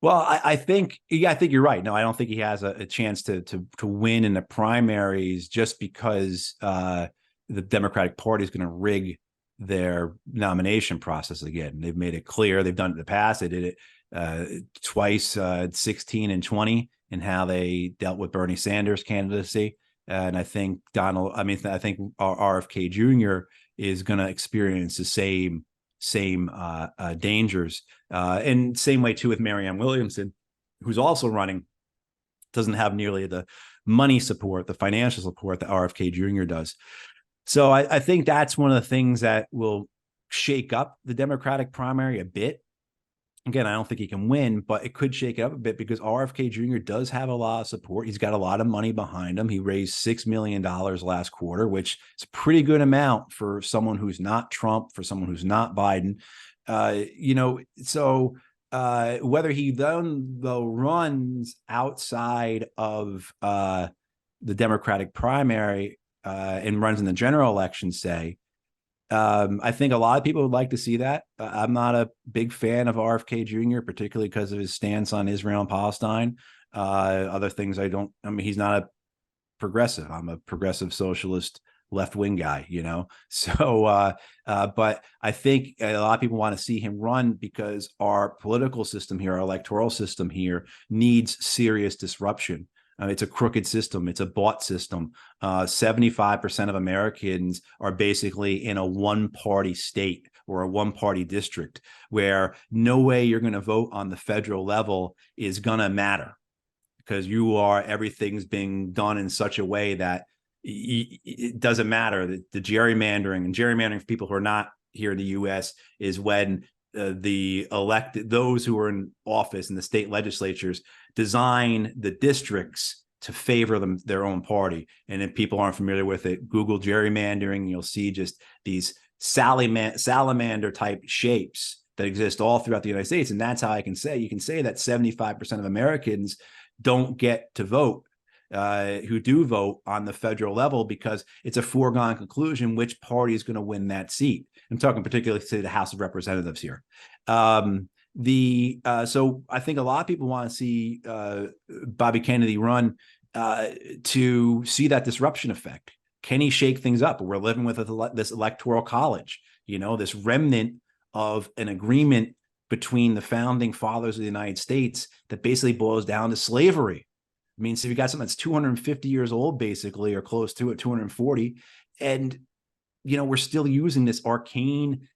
Well, I think you're right. No, I don't think he has a chance to win in the primaries, just because the Democratic Party is going to rig their nomination process again. They've made it clear. They've done it in the past. They did it twice, 16 and 20, and how they dealt with Bernie Sanders' candidacy. And I think I think RFK Jr. is going to experience the same dangers, and same way too with Marianne Williamson, who's also running, doesn't have nearly the money support, the financial support that RFK Jr. does. So I think that's one of the things that will shake up the Democratic primary a bit. Again, I don't think he can win, but it could shake it up a bit, because RFK Jr. does have a lot of support. He's got a lot of money behind him. He raised $6 million last quarter, which is a pretty good amount for someone who's not Trump, for someone who's not Biden. So whether he then, though, runs outside of the Democratic primary and runs in the general election, say, I think a lot of people would like to see that. I'm not a big fan of RFK Jr., particularly because of his stance on Israel and Palestine. Other things he's not a progressive. I'm a progressive socialist left-wing guy, So, but I think a lot of people want to see him run, because our political system here, our electoral system here, needs serious disruption. It's a crooked system. It's a bought system. 75% of Americans are basically in a one-party state or a one-party district, where no way you're going to vote on the federal level is going to matter, because everything's being done in such a way that it doesn't matter. The gerrymandering for people who are not here in the U.S. is when those who are in office in the state legislatures design the districts to favor their own party. And if people aren't familiar with it, Google gerrymandering, you'll see just these salamander type shapes that exist all throughout the United States. And that's how you can say that 75% of Americans don't get to vote, who do vote on the federal level, because it's a foregone conclusion which party is going to win that seat. I'm talking particularly to the House of Representatives here. So I think a lot of people want to see Bobby Kennedy run to see that disruption effect. Can he shake things up? We're living with this electoral college, this remnant of an agreement between the founding fathers of the United States that basically boils down to slavery. I mean, so you got something that's 250 years old, basically, or close to it, 240, and we're still using this arcane,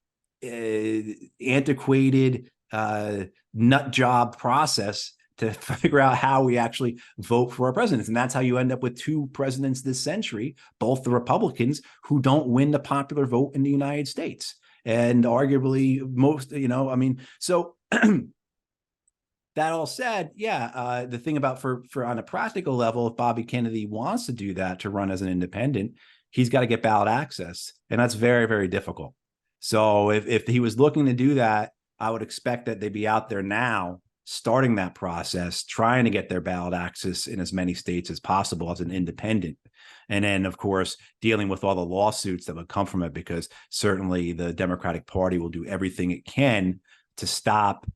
antiquated nut job process to figure out how we actually vote for our presidents. And that's how you end up with two presidents this century, both the Republicans, who don't win the popular vote in the United States. And arguably most, so that all said, the thing about for on a practical level, if Bobby Kennedy wants to do that, to run as an independent, he's got to get ballot access. And that's very, very difficult. So if he was looking to do that, I would expect that they'd be out there now, starting that process, trying to get their ballot access in as many states as possible as an independent. And then, of course, dealing with all the lawsuits that would come from it, because certainly the Democratic Party will do everything it can to stop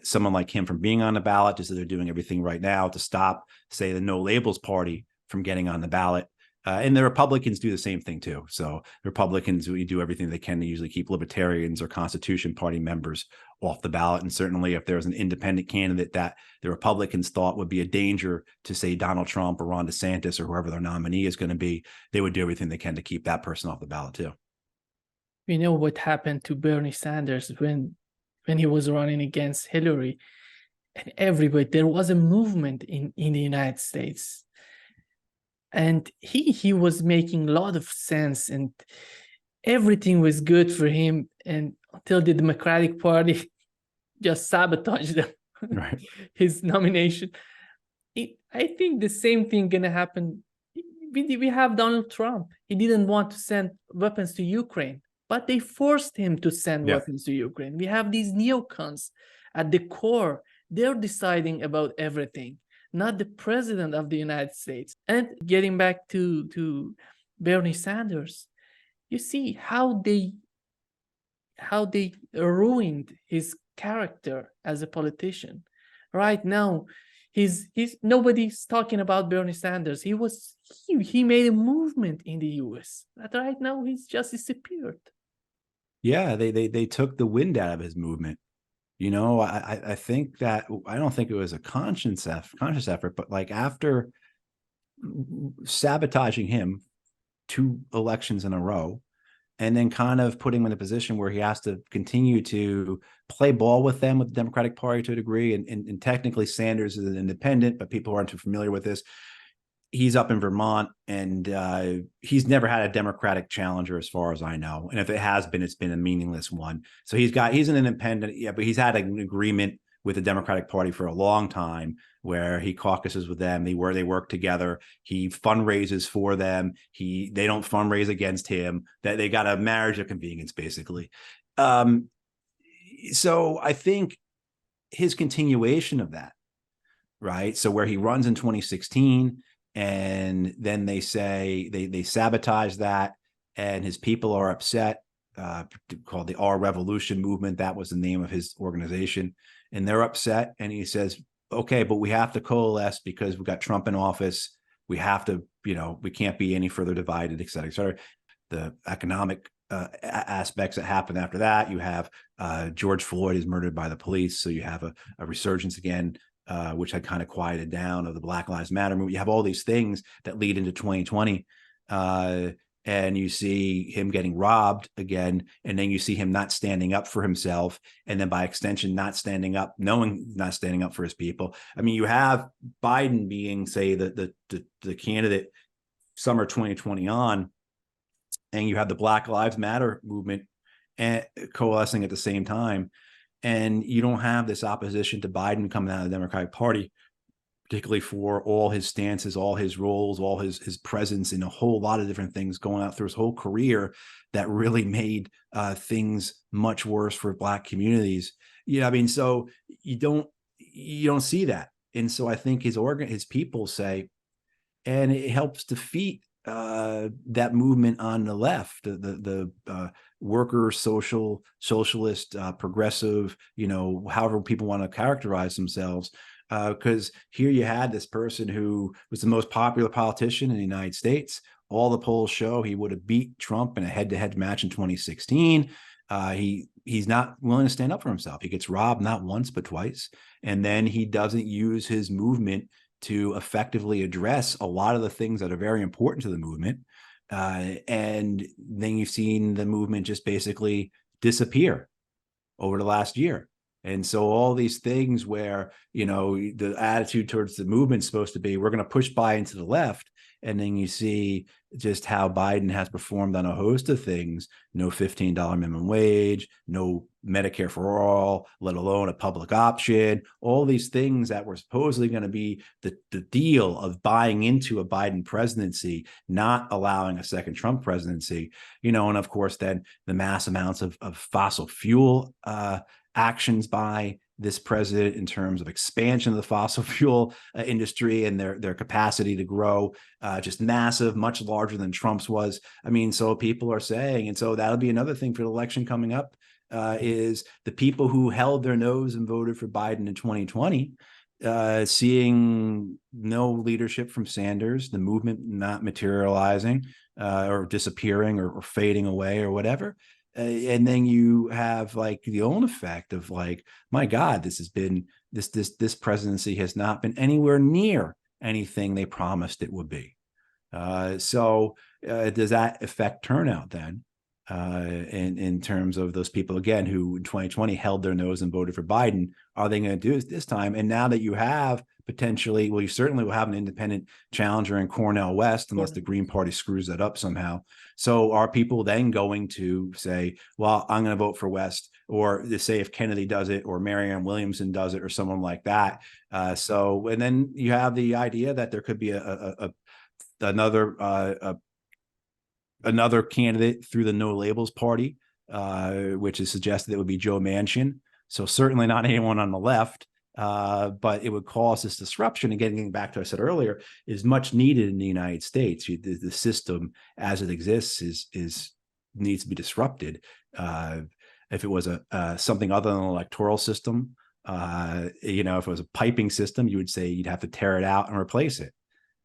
someone like him from being on the ballot, just as they're doing everything right now to stop, say, the No Labels Party from getting on the ballot. And the Republicans do the same thing, too. So the Republicans do everything they can to usually keep Libertarians or Constitution Party members off the ballot. And certainly if there's an independent candidate that the Republicans thought would be a danger to, say, Donald Trump or Ron DeSantis or whoever their nominee is going to be, they would do everything they can to keep that person off the ballot, too. We know what happened to Bernie Sanders when he was running against Hillary. And everybody, there was a movement in the United States. And he was making a lot of sense, and everything was good for him, and until the Democratic Party just sabotaged them, Right. his nomination. I think the same thing gonna happen. We have Donald Trump. He didn't want to send weapons to Ukraine, but they forced him to send Yeah. weapons to Ukraine. We have these neocons at the core. They're deciding about everything, not the president of the United States. And getting back to Bernie Sanders, you see how they ruined his character as a politician. Right now, he's nobody's talking about Bernie Sanders. He made a movement in the US. But right now he's just disappeared. Yeah, they took the wind out of his movement. You know, I think that, I don't think it was a conscious effort, but like after sabotaging him 2 elections in a row, and then kind of putting him in a position where he has to continue to play ball with them, with the Democratic Party to a degree. And technically Sanders is an independent, but people aren't too familiar with this. He's up in Vermont, and he's never had a Democratic challenger as far as I know. And if it has been, it's been a meaningless one. So he's an independent, yeah, but he's had an agreement with the Democratic Party for a long time, where he caucuses with them. They work together. He fundraises for them. They don't fundraise against him. That they got a marriage of convenience, basically. So I think his continuation of that, right? So where he runs in 2016, and then they say they sabotage that, and his people are upset. Called the Our Revolution movement. That was the name of his organization. And they're upset. And he says, okay, but we have to coalesce because we've got Trump in office. We have to, we can't be any further divided, et cetera, et cetera. The economic aspects that happen after that. You have George Floyd is murdered by the police. So you have a resurgence again, which had kind of quieted down, of the Black Lives Matter movement. You have all these things that lead into 2020. And you see him getting robbed again, and then you see him not standing up for himself, and then by extension not standing up for his people. I mean, you have Biden being, say, the candidate summer 2020 on, and you have the Black Lives Matter movement and coalescing at the same time, and you don't have this opposition to Biden coming out of the Democratic Party, particularly for all his stances, all his roles, all his presence in a whole lot of different things going out through his whole career, that really made things much worse for Black communities. I mean, so you don't see that. And so I think his people say, and it helps defeat that movement on the left, the worker, socialist, progressive, however people want to characterize themselves. Because here you had this person who was the most popular politician in the United States. All the polls show he would have beat Trump in a head-to-head match in 2016. He's not willing to stand up for himself. He gets robbed not once, but twice. And then he doesn't use his movement to effectively address a lot of the things that are very important to the movement. And then you've seen the movement just basically disappear over the last year. And so all these things where, the attitude towards the movement is supposed to be, we're going to push Biden to the left. And then you see just how Biden has performed on a host of things: no $15 minimum wage, no Medicare for all, let alone a public option, all these things that were supposedly going to be the deal of buying into a Biden presidency, not allowing a second Trump presidency, and of course, then the mass amounts of fossil fuel actions by this president in terms of expansion of the fossil fuel industry and their capacity to grow, just massive, much larger than Trump's was. I mean, so people are saying, and so that'll be another thing for the election coming up, is the people who held their nose and voted for Biden in 2020, seeing no leadership from Sanders, the movement not materializing or disappearing or fading away or whatever. And then you have like the own effect of like, my God, this presidency has not been anywhere near anything they promised it would be. So does that affect turnout then? in terms of those people, again, who in 2020 held their nose and voted for Biden. Are they going to do it this time? And now that you have potentially, well, you certainly will have an independent challenger in Cornell West, unless the Green Party screws that up somehow. So are people then going to say, well, I'm going to vote for West, or to say if Kennedy does it, or Marianne Williamson does it, or someone like that? And then you have the idea that there could be another candidate through the No Labels Party, which is suggested it would be Joe Manchin. So certainly not anyone on the left, but it would cause this disruption. Again, getting back to what I said earlier, is much needed in the United States. The system as it exists needs to be disrupted. If it was something other than an electoral system, if it was a piping system, you would say you'd have to tear it out and replace it.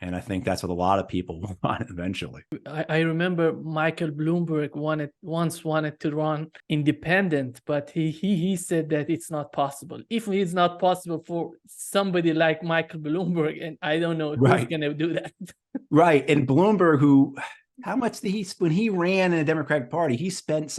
And I think that's what a lot of people want eventually. I remember Michael Bloomberg once wanted to run independent, but he said that it's not possible. If it's not possible for somebody like Michael Bloomberg, and I don't know who's going to do that. Right. And Bloomberg, how much did when he ran in the Democratic Party, he spent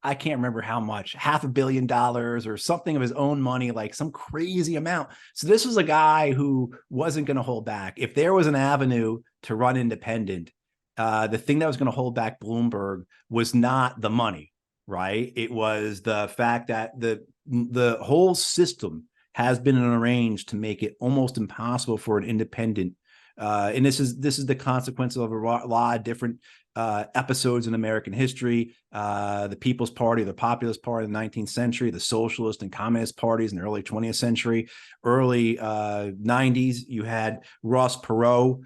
I can't remember how much, $500 million or something of his own money, like some crazy amount. So this was a guy who wasn't going to hold back. If there was an avenue to run independent, the thing that was going to hold back Bloomberg was not the money, right? It was the fact that the whole system has been arranged to make it almost impossible for an independent. And this is the consequence of a lot of different episodes in American history. The People's Party, the Populist Party in the 19th century, the Socialist and Communist parties in the early 20th century, early 90s. You had Ross Perot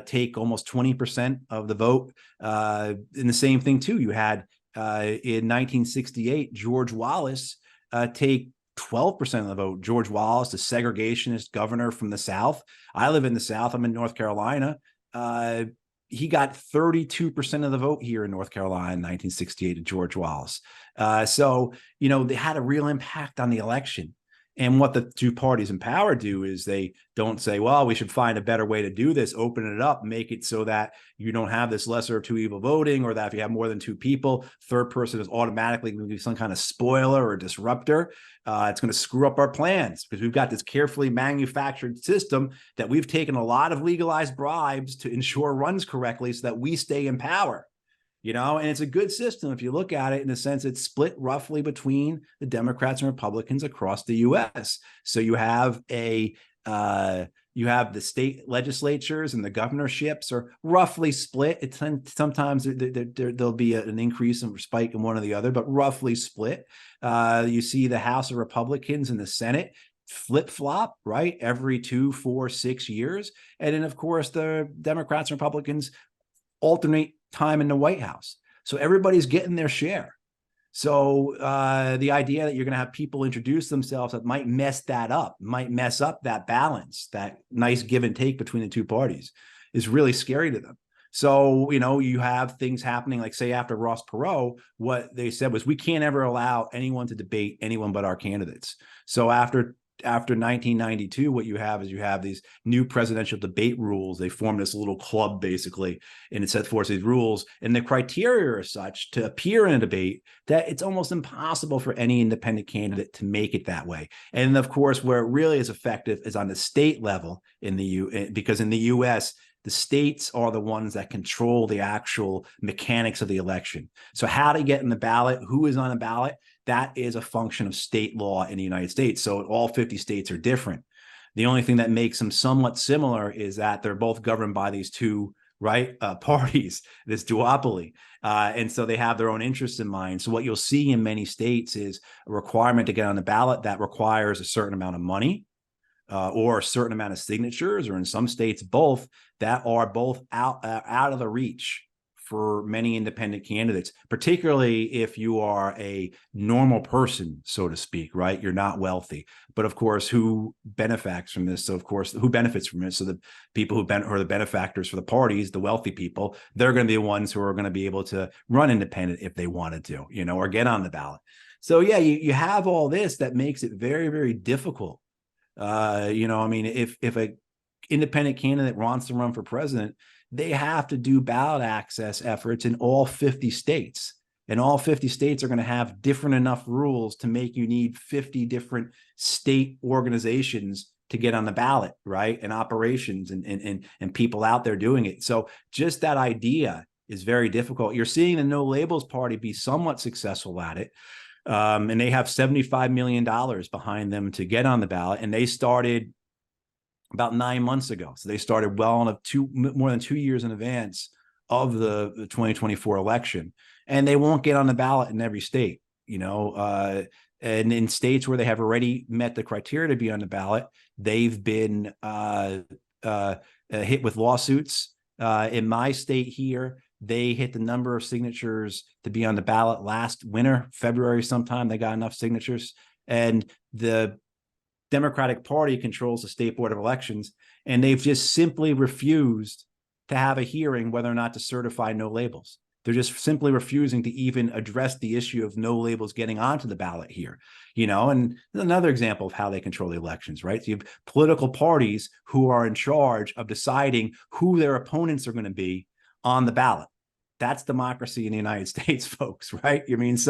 take almost 20% of the vote. And the same thing too, you had in 1968, George Wallace take 12% of the vote. George Wallace, the segregationist governor from the South. I live in the South. I'm in North Carolina. He got 32% of the vote here in North Carolina in 1968 to George Wallace. So, they had a real impact on the election. And what the two parties in power do is they don't say, well, we should find a better way to do this, open it up, make it so that you don't have this lesser of two evil voting, or that if you have more than two people, third person is automatically going to be some kind of spoiler or disruptor. It's going to screw up our plans because we've got this carefully manufactured system that we've taken a lot of legalized bribes to ensure runs correctly so that we stay in power. And it's a good system if you look at it in a sense. It's split roughly between the Democrats and Republicans across the U.S. So you have the state legislatures and the governorships are roughly split. Sometimes there'll be an increase and spike in one or the other, but roughly split. You see the House of Republicans and the Senate flip-flop, right, every 2, 4, 6 years. And then, of course, the Democrats and Republicans alternate time in the White House. So everybody's getting their share. So the idea that you're going to have people introduce themselves that might mess that up, might mess up that balance, that nice give and take between the two parties, is really scary to them. So, you have things happening, like say after Ross Perot, what they said was, we can't ever allow anyone to debate anyone but our candidates. So after 1992, what you have is these new presidential debate rules. They formed this little club basically, and it sets forth these rules, and the criteria are such to appear in a debate that it's almost impossible for any independent candidate to make it that way. And of course, where it really is effective is on the state level because in the U.S., the states are the ones that control the actual mechanics of the election. So how to get in the ballot, who is on the ballot, that is a function of state law in the United States. So all 50 states are different. The only thing that makes them somewhat similar is that they're both governed by these two parties, this duopoly. And so they have their own interests in mind. So what you'll see in many states is a requirement to get on the ballot that requires a certain amount of money, or a certain amount of signatures, or in some states, both, that are both out of the reach for many independent candidates, particularly if you are a normal person, so to speak, right? You're not wealthy. But of course, who benefits from this? So of course, who benefits from this? So the people who are the benefactors for the parties, the wealthy people, they're going to be the ones who are going to be able to run independent if they wanted to, or get on the ballot. So yeah, you have all this that makes it very, very difficult. If a independent candidate wants to run for president, they have to do ballot access efforts in all 50 states. And all 50 states are going to have different enough rules to make you need 50 different state organizations to get on the ballot, right? And operations and people out there doing it. So just that idea is very difficult. You're seeing the No Labels Party be somewhat successful at it. And they have $75 million behind them to get on the ballot. And they started about 9 months ago. So they started well on more than 2 years in advance of the 2024 election. And they won't get on the ballot in every state, and in states where they have already met the criteria to be on the ballot, they've been hit with lawsuits. In my state here, they hit the number of signatures to be on the ballot last winter, February sometime. They got enough signatures. And the Democratic Party controls the state board of elections, and they've just simply refused to have a hearing whether or not to certify no labels. They're just simply refusing to even address the issue of no labels getting onto the ballot here, and another example of how they control the elections, right? So you have political parties who are in charge of deciding who their opponents are going to be on the ballot. That's democracy in the United States, folks, right? There's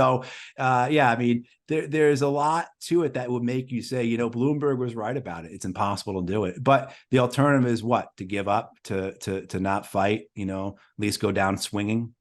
a lot to it that would make you say, Bloomberg was right about it. It's impossible to do it. But the alternative is what? To give up, to not fight, at least go down swinging,